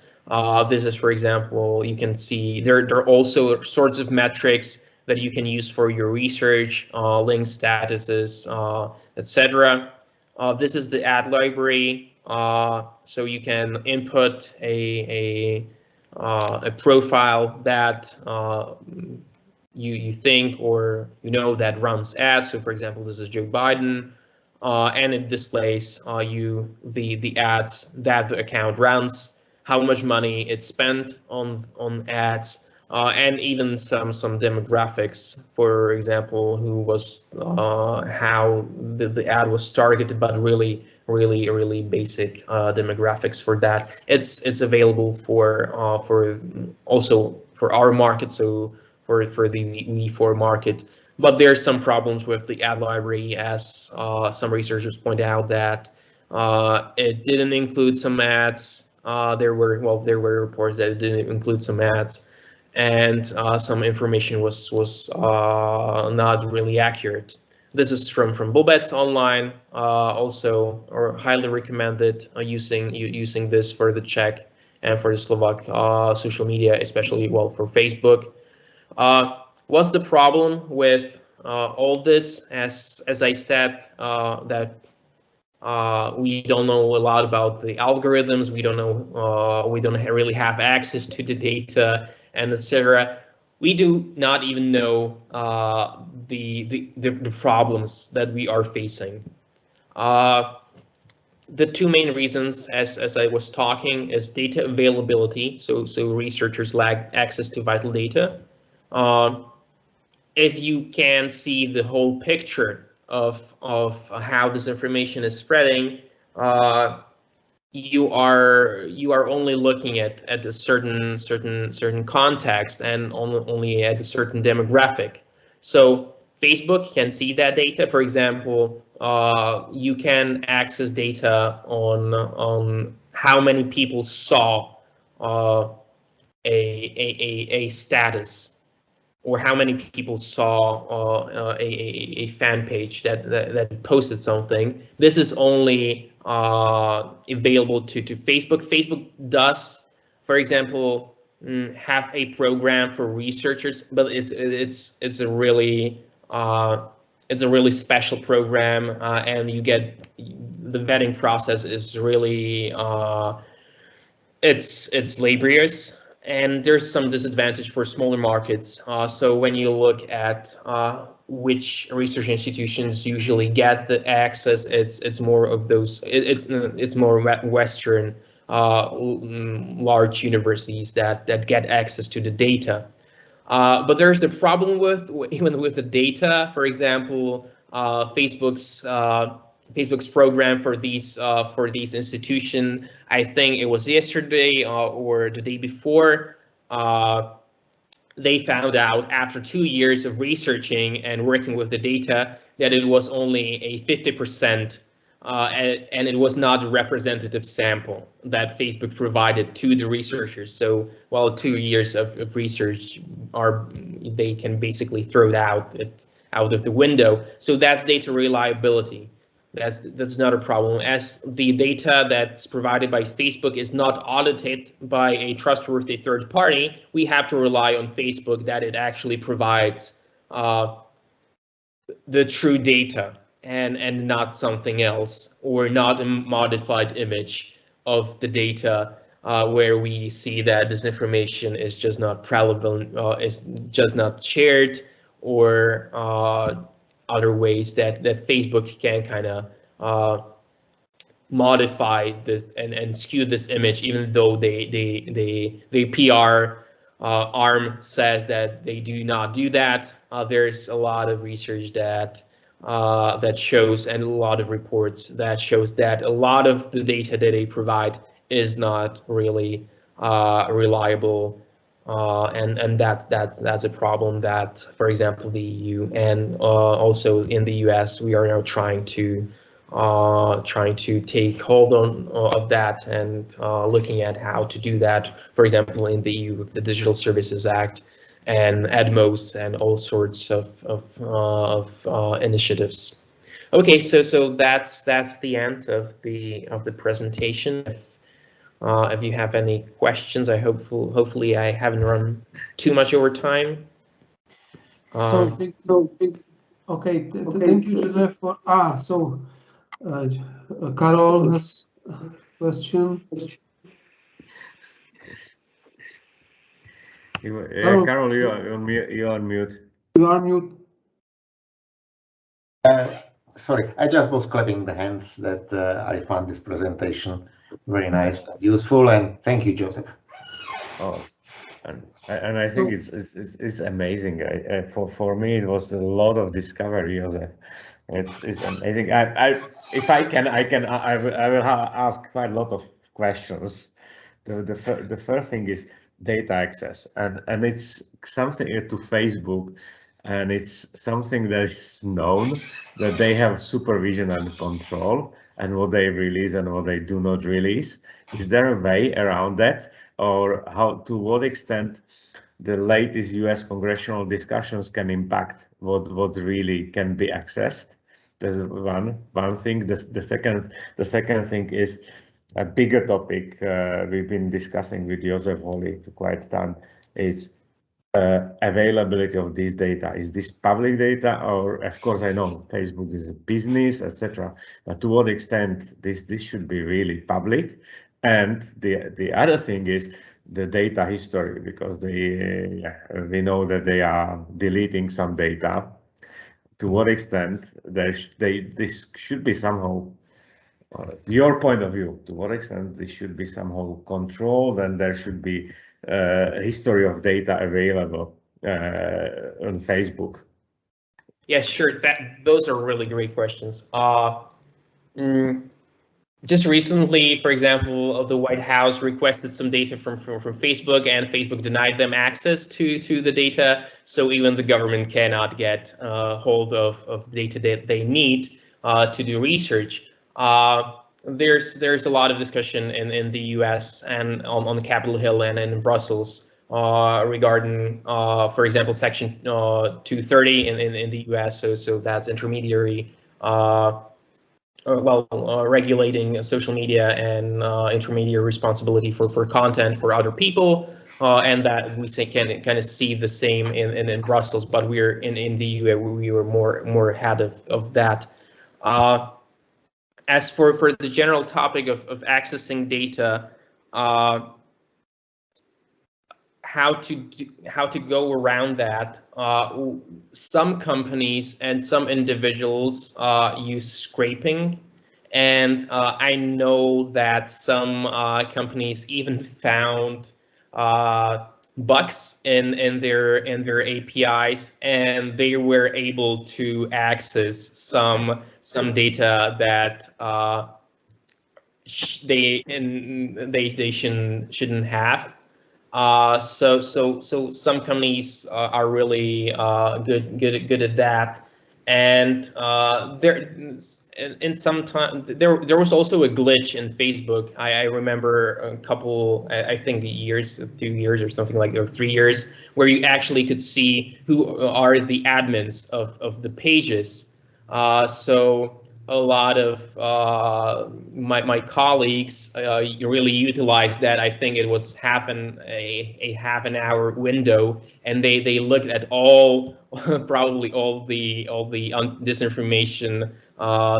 Speaker 3: This is, for example, you can see there are also sorts of metrics that you can use for your research, link statuses, etc. This is the ad library, so you can input a profile that you think or that runs ads. So, for example, this is Joe Biden, and it displays the ads that the account runs, how much money it spent on ads, and even some demographics. For example, who was how the ad was targeted, but really basic demographics for that. It's available for also for our market, so for the V4 market. But there's some problems with the ad library, as some researchers point out that it didn't include some ads. There were reports that it didn't include some ads, and some information was not really accurate. This is from Bilbets Online, also, or highly recommended using this for the Czech and for the Slovak social media, especially for Facebook. What's the problem with all this? As I said, that we don't know a lot about the algorithms. We don't know. We don't really have access to the data, and etc. We do not even know the problems that we are facing. The two main reasons, as I was talking, is data availability. So researchers lack access to vital data. If you can see the whole picture of how this information is spreading, you are only looking at a certain context and only at a certain demographic. So Facebook can see that data. For example, you can access data on how many people saw a status, or how many people saw a fan page that posted something. This is only available to Facebook. Facebook does, for example, have a program for researchers, but it's a really special program, and you get the vetting process is really it's laborious, and there's some disadvantage for smaller markets. So when you look at which research institutions usually get the access, it's more of those. It's more Western large universities that get access to the data. But there's the problem with even with the data. For example, Facebook's program for these institutions. I think it was yesterday or the day before. They found out after 2 years of researching and working with the data that it was only a 50%, and it was not a representative sample that Facebook provided to the researchers. So while 2 years of research they can basically throw it out of the window. So that's data reliability. That's not a problem. As the data that's provided by Facebook is not audited by a trustworthy third party, we have to rely on Facebook that it actually provides the true data and not something else, or not a modified image of the data where we see that this information is just not prevalent, is just not shared, or other ways that Facebook can kind of modify this and skew this image, even though the PR arm says that they do not do that. There's a lot of research that shows, and a lot of reports that shows that a lot of the data that they provide is not really reliable. And that's a problem that, for example, the EU and also in the US, we are now trying to take hold of that, and looking at how to do that. For example, in the EU with the Digital Services Act and EDMOS and all sorts of initiatives. Okay, so that's the end of the presentation. If you have any questions, hopefully I haven't run too much over time.
Speaker 2: Okay, thank you, Joseph. Karol has a question.
Speaker 1: Karol, you are on mute.
Speaker 2: You are mute.
Speaker 4: Sorry, I just was clapping the hands that I found this presentation very nice, useful, and thank you, Joseph.
Speaker 1: Oh, and I think it's amazing. For me, it was a lot of discovery, Joseph. It's amazing. If I can, I will ask quite a lot of questions. The first thing is data access, and it's something to Facebook, and it's something that is known that they have supervision and control, and what they release and what they do not release. Is there a way around that, or to what extent the latest US congressional discussions can impact what really can be accessed? There's one thing. The second thing is a bigger topic we've been discussing with Joseph Holly for quite time, is availability of this data. Is this public data, or, of course, I know Facebook is a business, etc. But to what extent this should be really public? And the other thing is the data history, because we know that they are deleting some data. To what extent this should be somehow, your point of view, to what extent this should be somehow controlled, and there should be a history of data available on Facebook?
Speaker 3: Yeah, sure. Those are really great questions. Just recently, for example, the White House requested some data from Facebook, and Facebook denied them access to the data. So even the government cannot get hold of data that they need to do research. there's a lot of discussion in the U.S. and on Capitol Hill and in Brussels regarding, for example, Section 230 in the U.S. So that's intermediary, regulating social media and intermediary responsibility for content for other people, and that we can kind of see the same in Brussels, but we're in the EU, we were more ahead of that. As for the general topic of accessing data, how to go around that, some companies and some individuals use scraping, and I know that some companies even found bugs in their APIs, and they were able to access some data that they shouldn't have. So some companies are really good at that, and there was also a glitch in Facebook. I remember a couple, I think 2 years or something like, or 3 years, where you actually could see who are the admins of the pages. So a lot of my colleagues really utilized that. I think it was half an hour window, and they looked at probably all the disinformation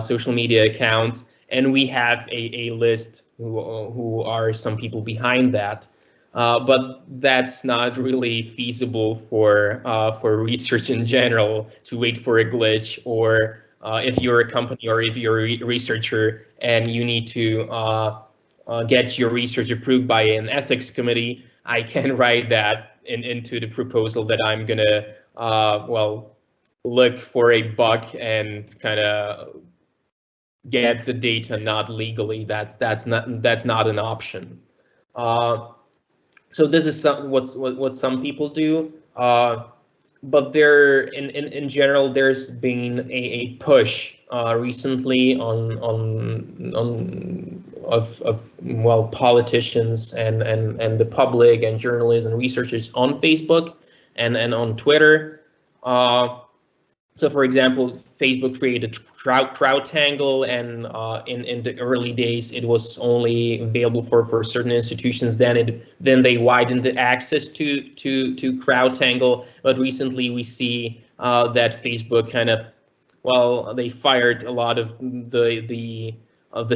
Speaker 3: social media accounts, and we have a list who are some people behind that. But that's not really feasible for research in general, to wait for a glitch, or if you're a company or if you're a researcher and you need to get your research approved by an ethics committee, I can write that into the proposal that I'm gonna look for a bug and kind of get the data not legally. That's not an option. So this is what some people do. But there, in general, there's been a push recently of politicians and the public and journalists and researchers on Facebook and on Twitter. So, for example, Facebook created CrowdTangle, and in the early days, it was only available for certain institutions. Then they widened the access to CrowdTangle. But recently, we see that Facebook kind of, they fired a lot of the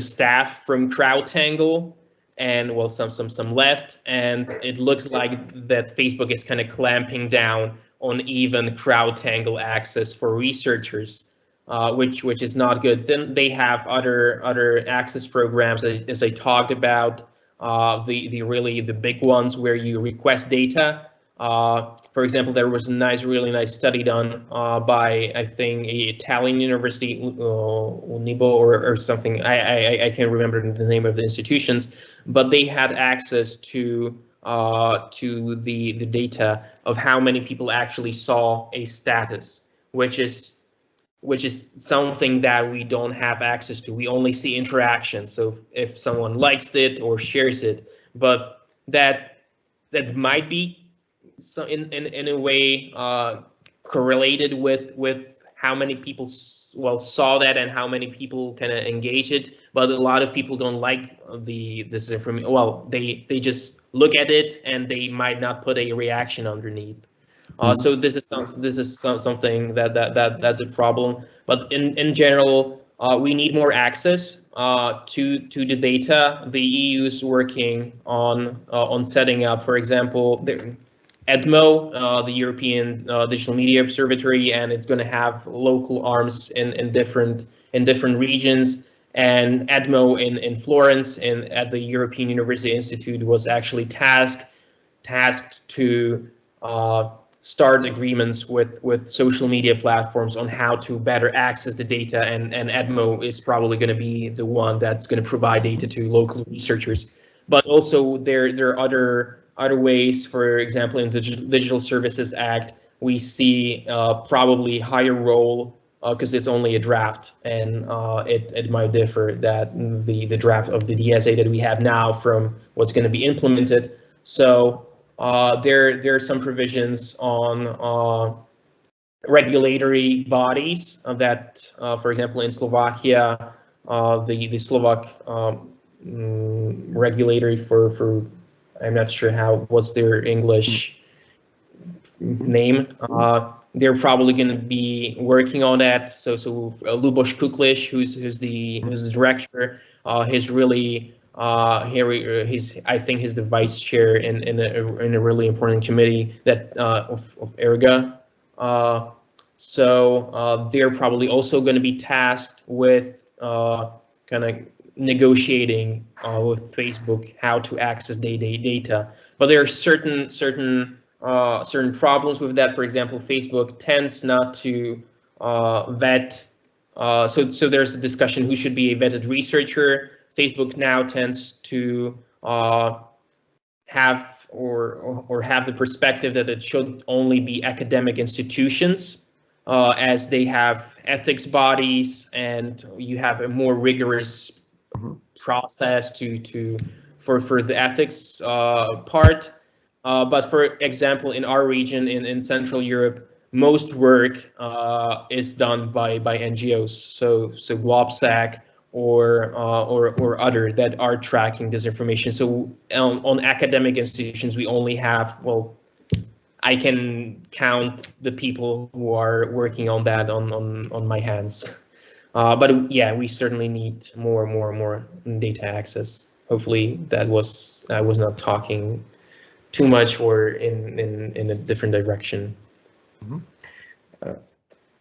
Speaker 3: staff from CrowdTangle, and some left, and it looks like that Facebook is kind of clamping down on even CrowdTangle access for researchers, which is not good. Then they have other access programs, as I talked about, the big ones where you request data. For example, there was a really nice study done by, I think, a Italian university, Unibo or something. I can't remember the name of the institutions, but they had access to the data of how many people actually saw a status, which is something that we don't have access to. We only see interactions. So if someone likes it or shares it, but that might be in a way correlated with how many people saw that and how many people kind of engage it. But a lot of people don't like this information. Well, they just look at it and they might not put a reaction underneath. So this is something that's a problem. But in general, we need more access to the data. The EU is working on setting up, for example, EDMO, the European Digital Media Observatory, and it's going to have local arms in different regions. And EDMO in Florence at the European University Institute was actually tasked to start agreements with social media platforms on how to better access the data, and EDMO is probably going to be the one that's going to provide data to local researchers. But also there are other ways. For example, in the Digital Services Act, we see probably higher role because it's only a draft, and it might differ that the draft of the DSA that we have now from what's going to be implemented. So there are some provisions on regulatory bodies that, for example, in Slovakia, the Slovak regulatory for I'm not sure what's their English name. They're probably going to be working on that. So Luboš Kukliš, who's the director, he's really I think he's the vice chair in a really important committee that of ERGA. So they're probably also going to be tasked with kind of negotiating with Facebook how to access data. But there are certain problems with that. For example, Facebook tends not to vet. So there's a discussion who should be a vetted researcher. Facebook now tends to have or have the perspective that it should only be academic institutions, as they have ethics bodies and you have a more rigorous process for the ethics part. But for example, in our region, in Central Europe, most work is done by NGOs, so GlobSec or other that are tracking disinformation. So on academic institutions, we only have, well, I can count the people who are working on that on my hands. But yeah, we certainly need more data access. Hopefully I was not talking too much or in a different direction.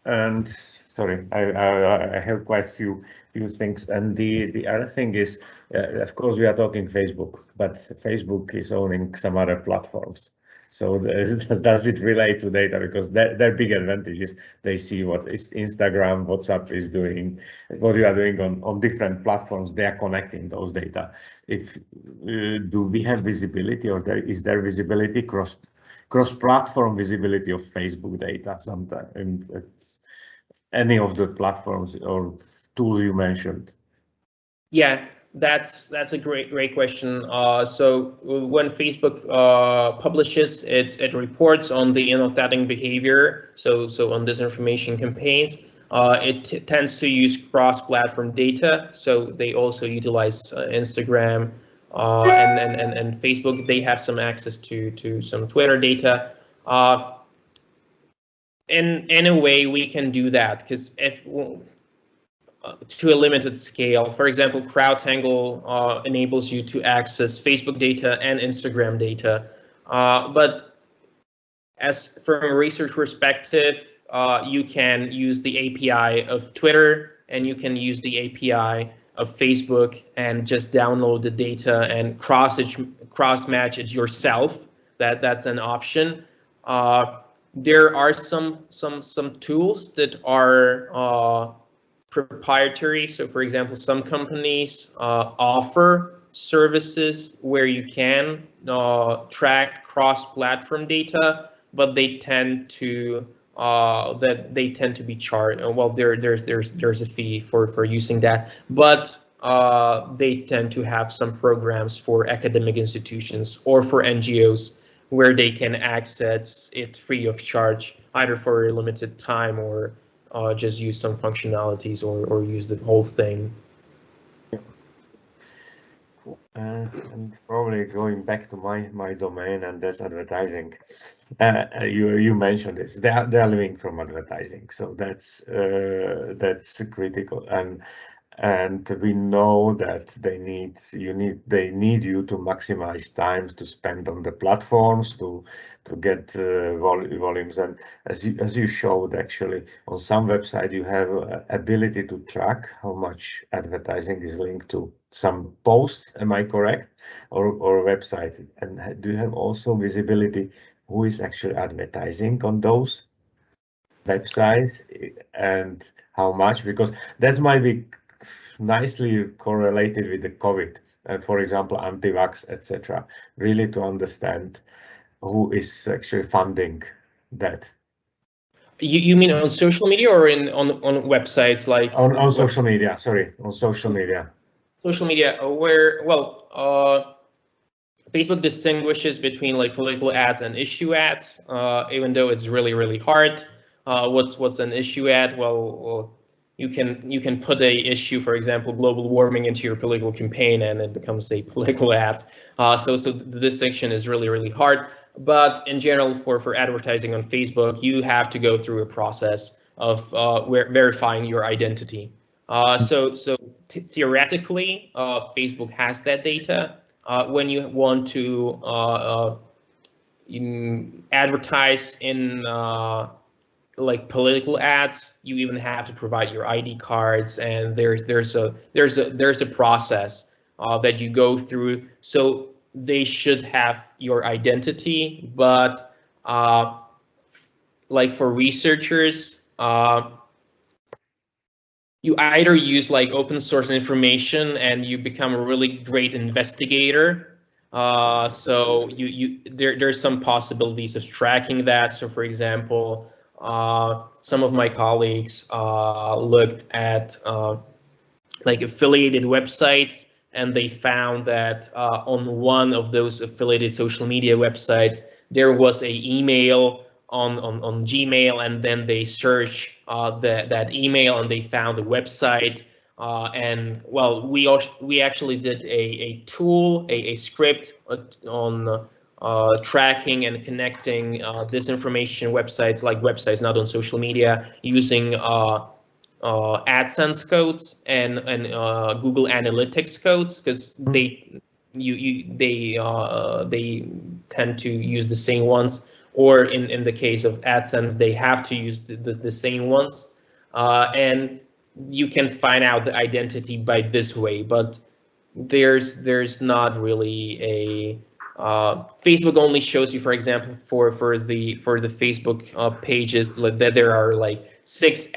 Speaker 1: And sorry, I have quite few things. And the other thing is, of course, we are talking Facebook, but Facebook is owning some other platforms. So does it relate to data? Because their big advantage is they see what Instagram, WhatsApp is doing, what you are doing on different platforms. They are connecting those data. If do we have visibility, or is there visibility cross-platform visibility of Facebook data sometimes, and it's any of the platforms or tools you mentioned?
Speaker 3: Yeah, that's a great question. So when Facebook publishes it reports on the inauthentic behavior, so on disinformation campaigns, it tends to use cross-platform data. So they also utilize Instagram and Facebook. They have some access to some Twitter data. In a way, we can do that because if to a limited scale. For example, CrowdTangle enables you to access Facebook data and Instagram data. But as from a research perspective, you can use the API of Twitter and you can use the API of Facebook and just download the data and cross-match it yourself. That's an option. There are some tools that are proprietary. So for example, some companies offer services where you can track cross-platform data, but they tend to be charged. Well, there's a fee for using that, but they tend to have some programs for academic institutions or for NGOs where they can access it free of charge, either for a limited time or just use some functionalities or use the whole thing.
Speaker 1: And probably going back to my domain, and that's advertising. You mentioned this. They are living from advertising, so that's critical. And we know that they need you to maximize time to spend on the platforms to get volumes. And as you showed, actually on some website you have ability to track how much advertising is linked to some posts. Am I correct? Or website? And do you have also visibility who is actually advertising on those websites and how much? Because that might be nicely correlated with the COVID, and for example, anti-vax, etc. Really to understand who is actually funding that.
Speaker 3: You mean on social media or on websites like
Speaker 1: on social media? Sorry, on social media.
Speaker 3: Social media, where Facebook distinguishes between like political ads and issue ads, even though it's really hard. What's an issue ad? Well, you can put a issue, for example, global warming, into your political campaign, and it becomes a political ad. So the distinction is really hard. But in general, for advertising on Facebook, you have to go through a process of verifying your identity. So theoretically, Facebook has that data. When you want to advertise in like political ads, you even have to provide your ID cards, and there's a process that you go through. So they should have your identity, but like for researchers, you either use like open source information and you become a really great investigator. So there's some possibilities of tracking that. So for example, some of my colleagues looked at like affiliated websites, and they found that on one of those affiliated social media websites, there was a email on Gmail, and then they searched that email and they found the website. And well, we actually did a tool, a script on tracking and connecting disinformation websites, like websites not on social media, using AdSense codes and Google Analytics codes, because they tend to use the same ones, or in the case of AdSense, they have to use the same ones, and you can find out the identity by this way. But there's not really a Facebook only shows you, for example, for the Facebook pages, that there are like 6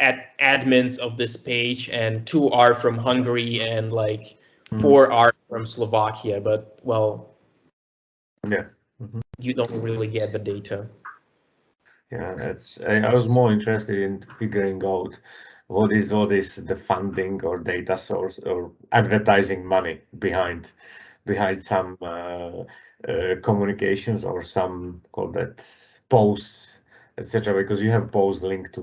Speaker 3: admins of this page, and 2 are from Hungary, and like 4 are from Slovakia. But well,
Speaker 1: yeah,
Speaker 3: you don't really get the data.
Speaker 1: Yeah, I was more interested in figuring out what is the funding or data source or advertising money behind some communications, or some, call that, posts, etc. Because you have posts linked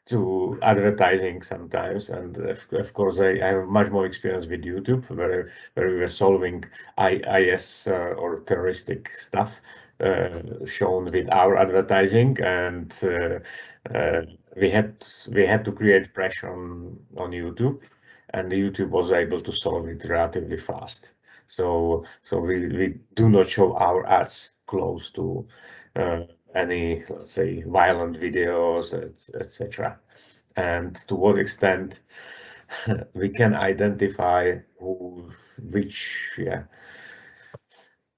Speaker 1: to advertising sometimes, and of course I have much more experience with YouTube, where we were solving IS or terroristic stuff shown with our advertising, and we had to create pressure on YouTube, and YouTube was able to solve it relatively fast. So we do not show our ads close to any, let's say, violent videos, etc. And to what extent we can identify which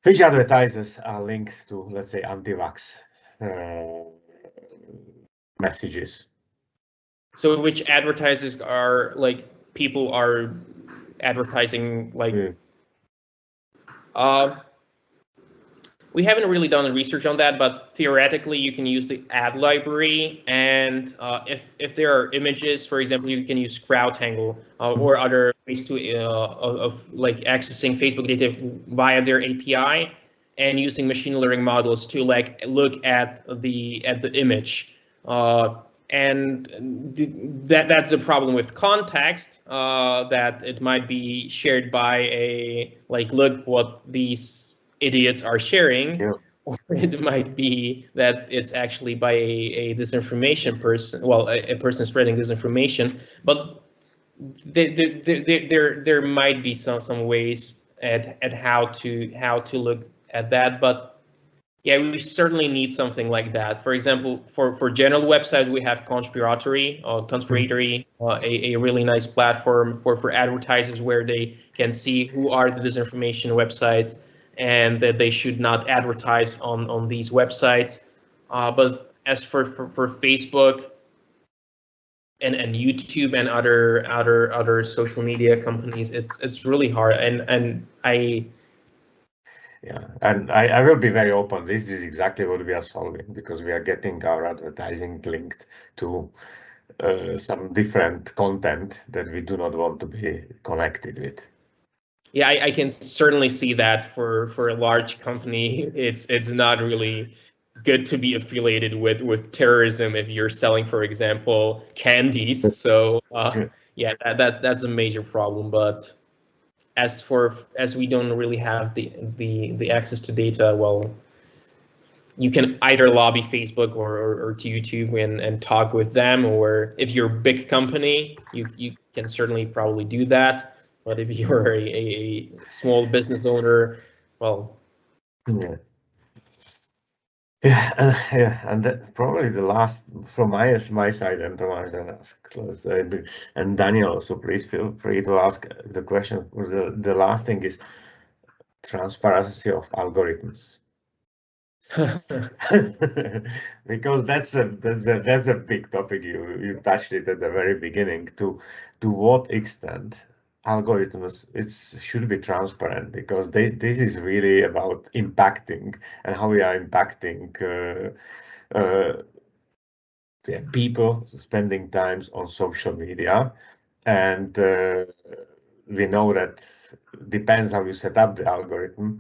Speaker 1: advertisers are linked to, let's say, anti-vax messages.
Speaker 3: So which advertisers are like people are advertising like we haven't really done research on that, but theoretically you can use the ad library, and if there are images, for example, you can use CrowdTangle or other ways to of like accessing Facebook data via their API, and using machine learning models to like look at the image. And that's a problem with context, that it might be shared by a like, look what these idiots are sharing, yeah. Or it might be that it's actually by a disinformation person, well, a person spreading disinformation. But there might be some ways at how to look at that. But yeah, we certainly need something like that. For example, for general websites, we have Conspiratory, a really nice platform for advertisers, where they can see who are the disinformation websites, and that they should not advertise on these websites. But as for Facebook and YouTube and other social media companies, it's really hard. And
Speaker 1: Yeah, and I will be very open. This is exactly what we are solving, because we are getting our advertising linked to some different content that we do not want to be connected with.
Speaker 3: Yeah, I can certainly see that for a large company, it's not really good to be affiliated with terrorism if you're selling, for example, candies. So yeah, that's a major problem. But as we don't really have the access to data, well, you can either lobby Facebook or to YouTube and talk with them, or if you're a big company, you can certainly probably do that. But if you're a small business owner, well,
Speaker 1: Yeah. And that, probably the last from my side, and Tomáš, then close, and Daniel also, please feel free to ask the question. The last thing is transparency of algorithms. Because that's a big topic. You touched it at the very beginning. To what extent algorithms should be transparent, because this is really about impacting and how we are impacting people spending times on social media. And we know that depends how you set up the algorithm.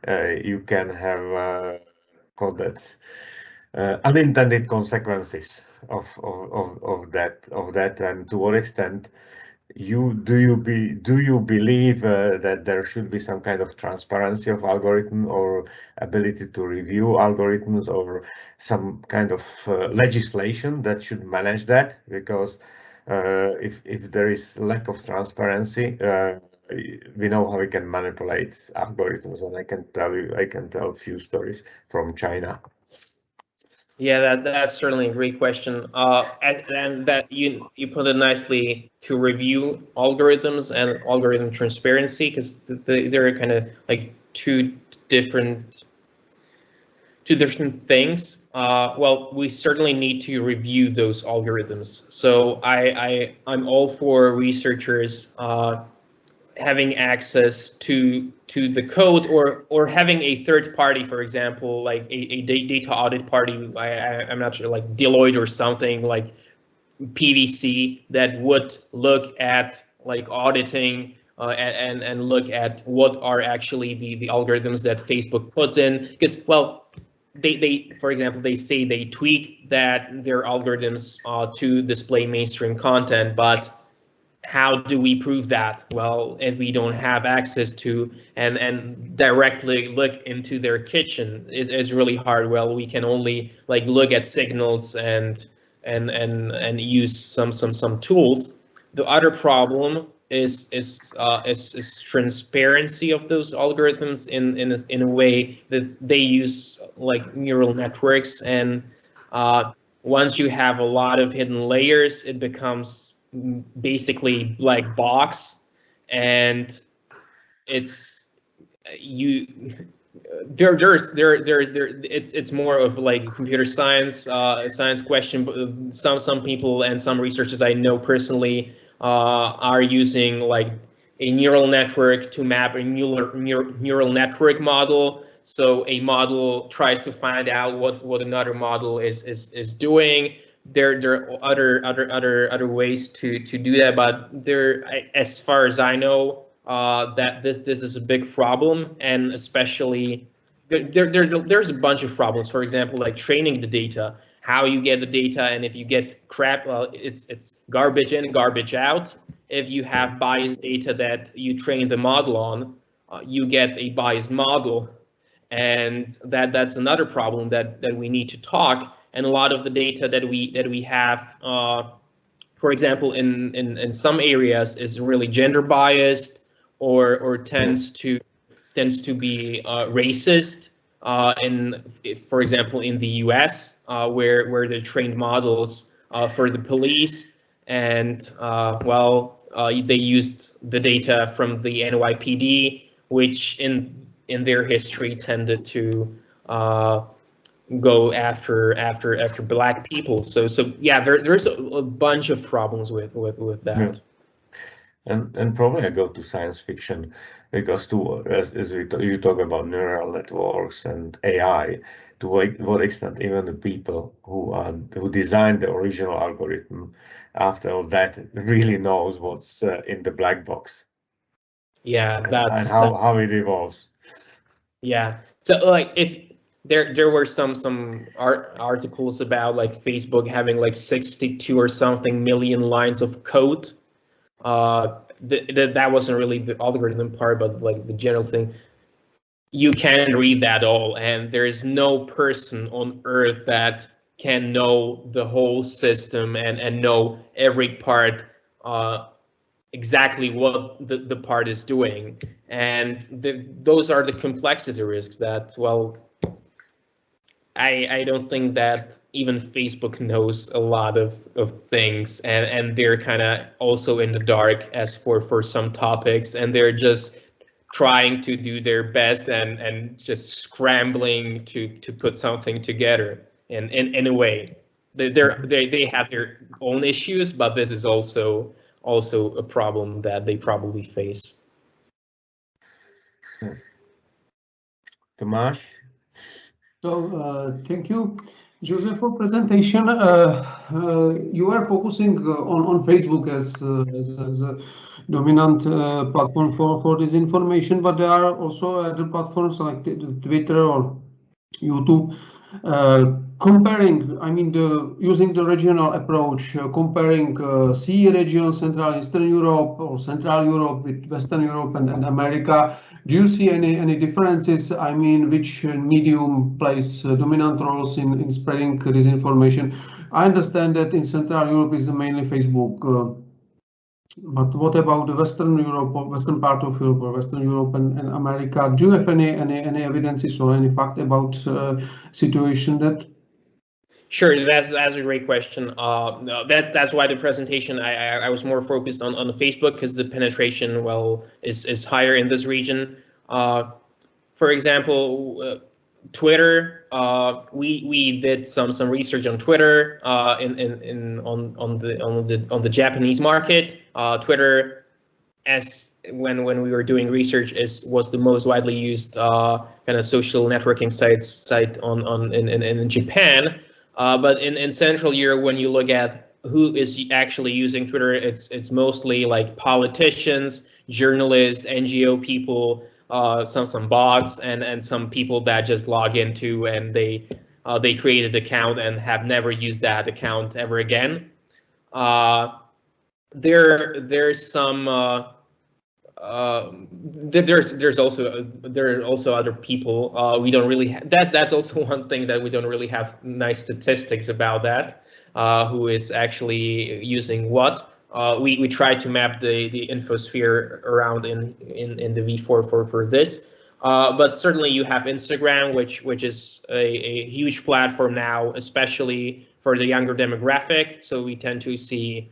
Speaker 1: You can have called that unintended consequences of that, and to what extent do you believe that there should be some kind of transparency of algorithm, or ability to review algorithms, or some kind of legislation that should manage that? Because if there is lack of transparency, we know how we can manipulate algorithms, and I can tell a few stories from China.
Speaker 3: Yeah, that's certainly a great question. And that you put it nicely, to review algorithms and algorithm transparency, because they're kind of like two different things. Well, we certainly need to review those algorithms. So I'm all for researchers having access to the code, or having a third party, for example, like a data audit party. I'm not sure, like Deloitte or something like PwC, that would look at like auditing and look at what are actually the algorithms that Facebook puts in. Because, well, they for example, they say they tweak that their algorithms to display mainstream content, but how do we prove that? Well, if we don't have access to and directly look into their kitchen, is really hard. Well, we can only like look at signals and use some tools. The other problem is transparency of those algorithms in a way that they use like neural networks, and once you have a lot of hidden layers, it becomes basically black box, and it's it's more of like a computer science question. But some people and some researchers I know personally are using like a neural network to map a neural network model. So a model tries to find out what another model is doing. There are other ways to do that, but as far as I know, that this is a big problem, and especially there's a bunch of problems. For example, like training the data, how you get the data, and if you get crap, well, it's garbage in, garbage out. If you have biased data that you train the model on, you get a biased model, and that's another problem that we need to talk. And a lot of the data that we have, for example, in some areas, is really gender biased, or tends to be racist. For example, in the U.S., where they trained models for the police, and they used the data from the NYPD, which in their history tended to go after black people. So yeah, there's a bunch of problems with that.
Speaker 1: And probably I go to science fiction because as you talk about neural networks and AI, to what extent even the people who designed the original algorithm after all that really knows what's in the black box.
Speaker 3: Yeah,
Speaker 1: and how it evolves.
Speaker 3: Yeah. So like if there were some articles about like Facebook having like 62 or something million lines of code. That wasn't really the algorithm part, but like the general thing. You can't read that all, and there is no person on earth that can know the whole system and know every part exactly what the part is doing. And those are the complexity risks that, well, I don't think that even Facebook knows a lot of things, and they're kind of also in the dark as for some topics, and they're just trying to do their best and just scrambling to put something together in a way. They have their own issues, but this is also a problem that they probably face.
Speaker 1: Tomáš?
Speaker 2: So thank you, Joseph, for presentation. You are focusing on Facebook as a dominant platform for this information, but there are also other platforms like Twitter or YouTube. Comparing, I mean, using the regional approach, comparing CE region, Central Eastern Europe or Central Europe with Western Europe and America. Do you see any differences? I mean, which medium plays dominant roles in spreading this information? I understand that in Central Europe is mainly Facebook. But what about the Western Europe or Western part of Europe or Western Europe and America? Do you have any evidences or any fact about situation that?
Speaker 3: Sure, that's a great question. That's why the presentation I was more focused on the Facebook, because the penetration, well, is higher in this region. For example, Twitter. We did some research on Twitter on the Japanese market. Twitter, as when we were doing research, was the most widely used kind of social networking site in Japan. But in Central Europe, when you look at who is actually using Twitter, it's mostly like politicians, journalists, NGO people, some bots, and some people that just log into and they created an account and have never used that account ever again. There's some. There are also other people. We don't really that's also one thing that we don't really have nice statistics about that. Who is actually using what? We try to map the infosphere around in the V4 for this. But certainly you have Instagram, which is a huge platform now, especially for the younger demographic. So we tend to see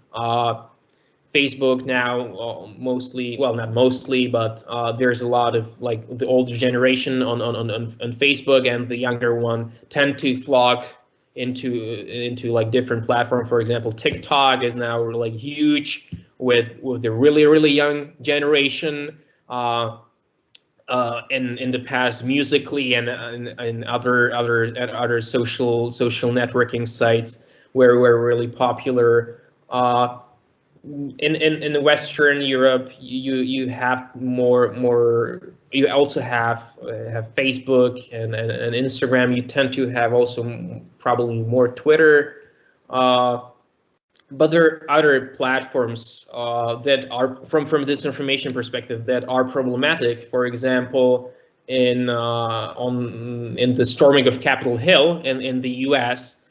Speaker 3: Facebook now mostly, well, not mostly, but there's a lot of like the older generation on Facebook, and the younger one tend to flock into like different platforms. For example, TikTok is now like huge with the really young generation. In the past, Musically and other social networking sites were really popular. In Western Europe, you have more. You also have Facebook and Instagram. You tend to have also probably more Twitter, but there are other platforms that are from this information perspective that are problematic. For example, in the storming of Capitol Hill in the U.S.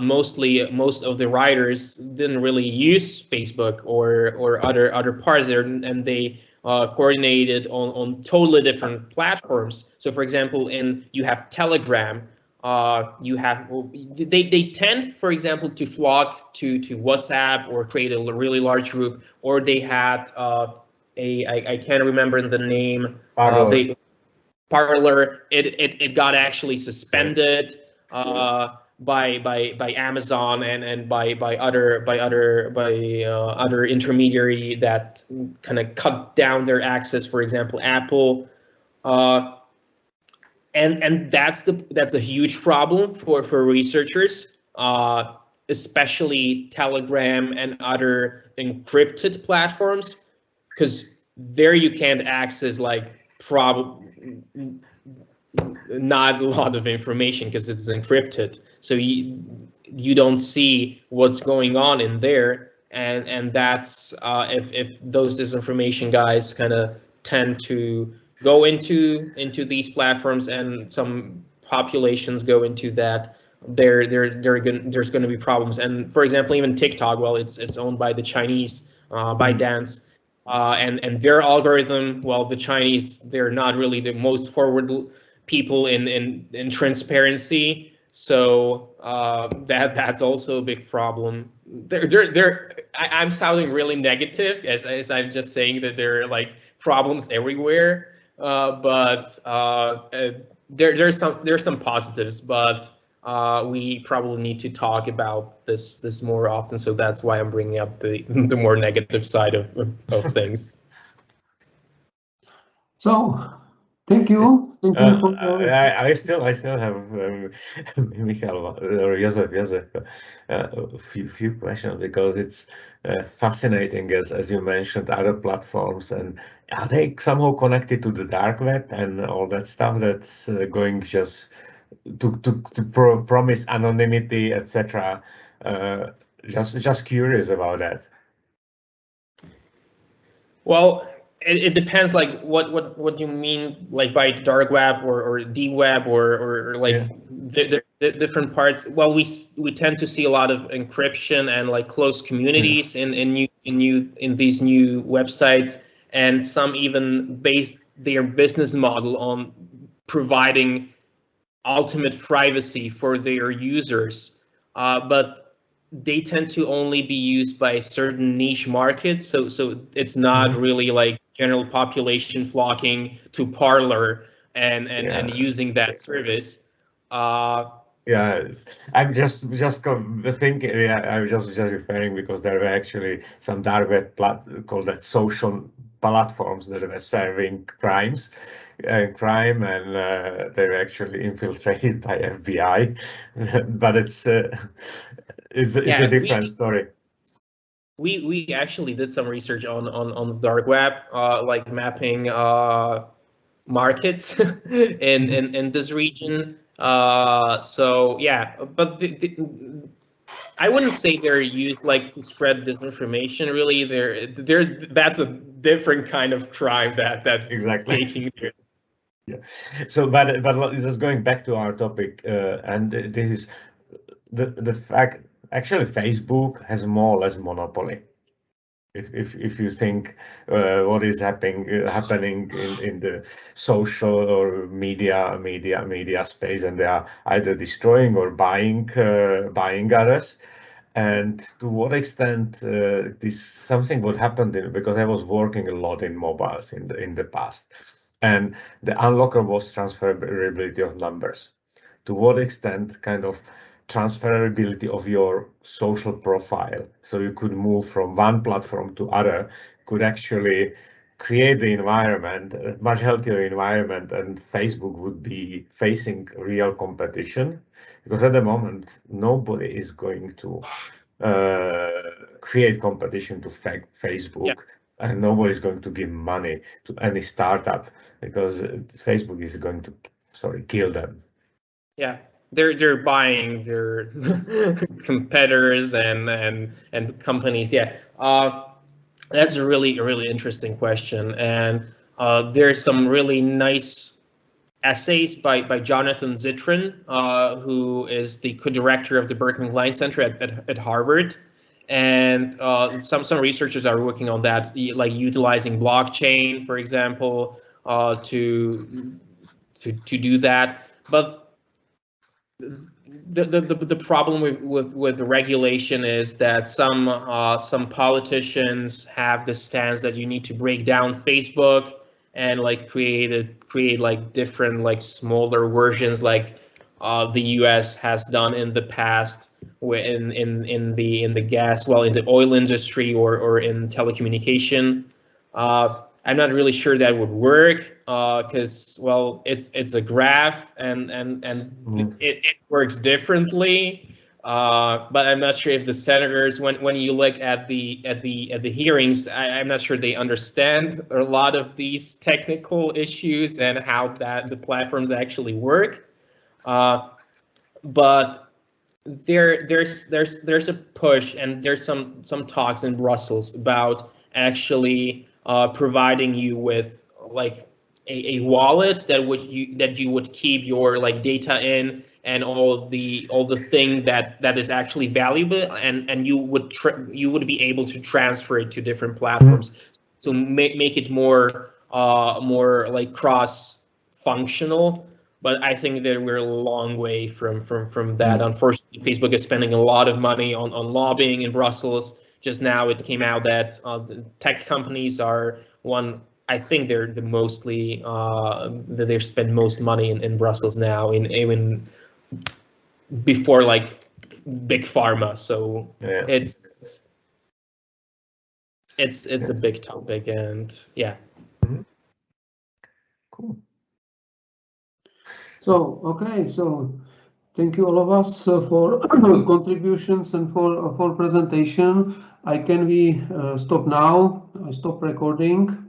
Speaker 3: Most of the writers didn't really use Facebook or other parts there, and they coordinated on totally different platforms. So, for example, you have Telegram. They tend, for example, to flock to WhatsApp or create a really large group, or they had I can't remember the name. Parler. It got actually suspended. by Amazon and by other intermediary that kind of cut down their access. For example, Apple, and that's a huge problem for researchers, especially Telegram and other encrypted platforms, because there you can't access like not a lot of information because it's encrypted, so you don't see what's going on in there, and that's if those disinformation guys kind of tend to go into these platforms, and some populations go into that, there's going to be problems. And for example, even TikTok, well, it's owned by the Chinese, ByteDance, and their algorithm, well, the Chinese, they're not really the most forward people in transparency, so that's also a big problem. I'm sounding really negative as I'm just saying that there are like problems everywhere, but there's some positives, but we probably need to talk about this more often, so that's why I'm bringing up the more negative side of things.
Speaker 2: So, thank you. Thank you for
Speaker 1: I still have Michael or Joseph a few questions, because it's fascinating, as you mentioned, other platforms, and are they somehow connected to the dark web and all that stuff that's going just to promise anonymity, etc. Just curious about that.
Speaker 3: Well, it depends, like what you mean, like by dark web or deep web or like the different parts. Well, we tend to see a lot of encryption and like closed communities in these new websites, and some even base their business model on providing ultimate privacy for their users, but they tend to only be used by certain niche markets, so it's not really like general population flocking to Parler and using that service.
Speaker 1: Yeah, I'm just thinking. Yeah, I was just referring because there were actually some dark web called that social platforms that were serving crime, and they were actually infiltrated by FBI. But it's a different story.
Speaker 3: We actually did some research on the dark web, like mapping markets in this region. So yeah, but I wouldn't say they're used like to spread disinformation. Really, that's a different kind of crime that's
Speaker 1: exactly
Speaker 3: taking their.
Speaker 1: Yeah. So, but just going back to our topic, and this is the fact. Actually, Facebook has more or less monopoly. If you think what is happening in the social or media space, and they are either destroying or buying others. And to what extent this something would happen because I was working a lot in mobiles in the past, and the unlocker was transferability of numbers. To what extent kind of transferability of your social profile, so you could move from one platform to other, could actually create the environment, a much healthier environment, and Facebook would be facing real competition, because at the moment nobody is going to create competition to Facebook, and nobody is going to give money to any startup, because Facebook is going to kill them.
Speaker 3: Yeah, they're buying their competitors and companies. Yeah, that's a really interesting question, and there's some really nice essays by Jonathan Zittrain, who is the co-director of the Berkman Klein Center at Harvard, and some researchers are working on that, like utilizing blockchain, for example, to do that, but the problem with the regulation is that some politicians have the stance that you need to break down Facebook and like create like different like smaller versions, like the U.S. has done in the past in the gas, well, in the oil industry or in telecommunication. I'm not really sure that would work because well, it's a graph and it works differently. But I'm not sure if the senators, when you look at the hearings, I'm not sure they understand a lot of these technical issues and how that the platforms actually work. But there's a push and there's some talks in Brussels about actually providing you with like a wallet that you would keep your like data in and all the thing that is actually valuable and you would be able to transfer it to different platforms. So make it more like cross functional. But I think that we're a long way from that. Unfortunately, Facebook is spending a lot of money on lobbying in Brussels. Just now, it came out that the tech companies are I think they're the mostly that they spend most money in Brussels now, even before like big pharma. So yeah. It's a big topic, and yeah.
Speaker 1: Cool.
Speaker 2: So, okay, so thank you all of us for contributions and for presentation. I can stop now. I stop recording.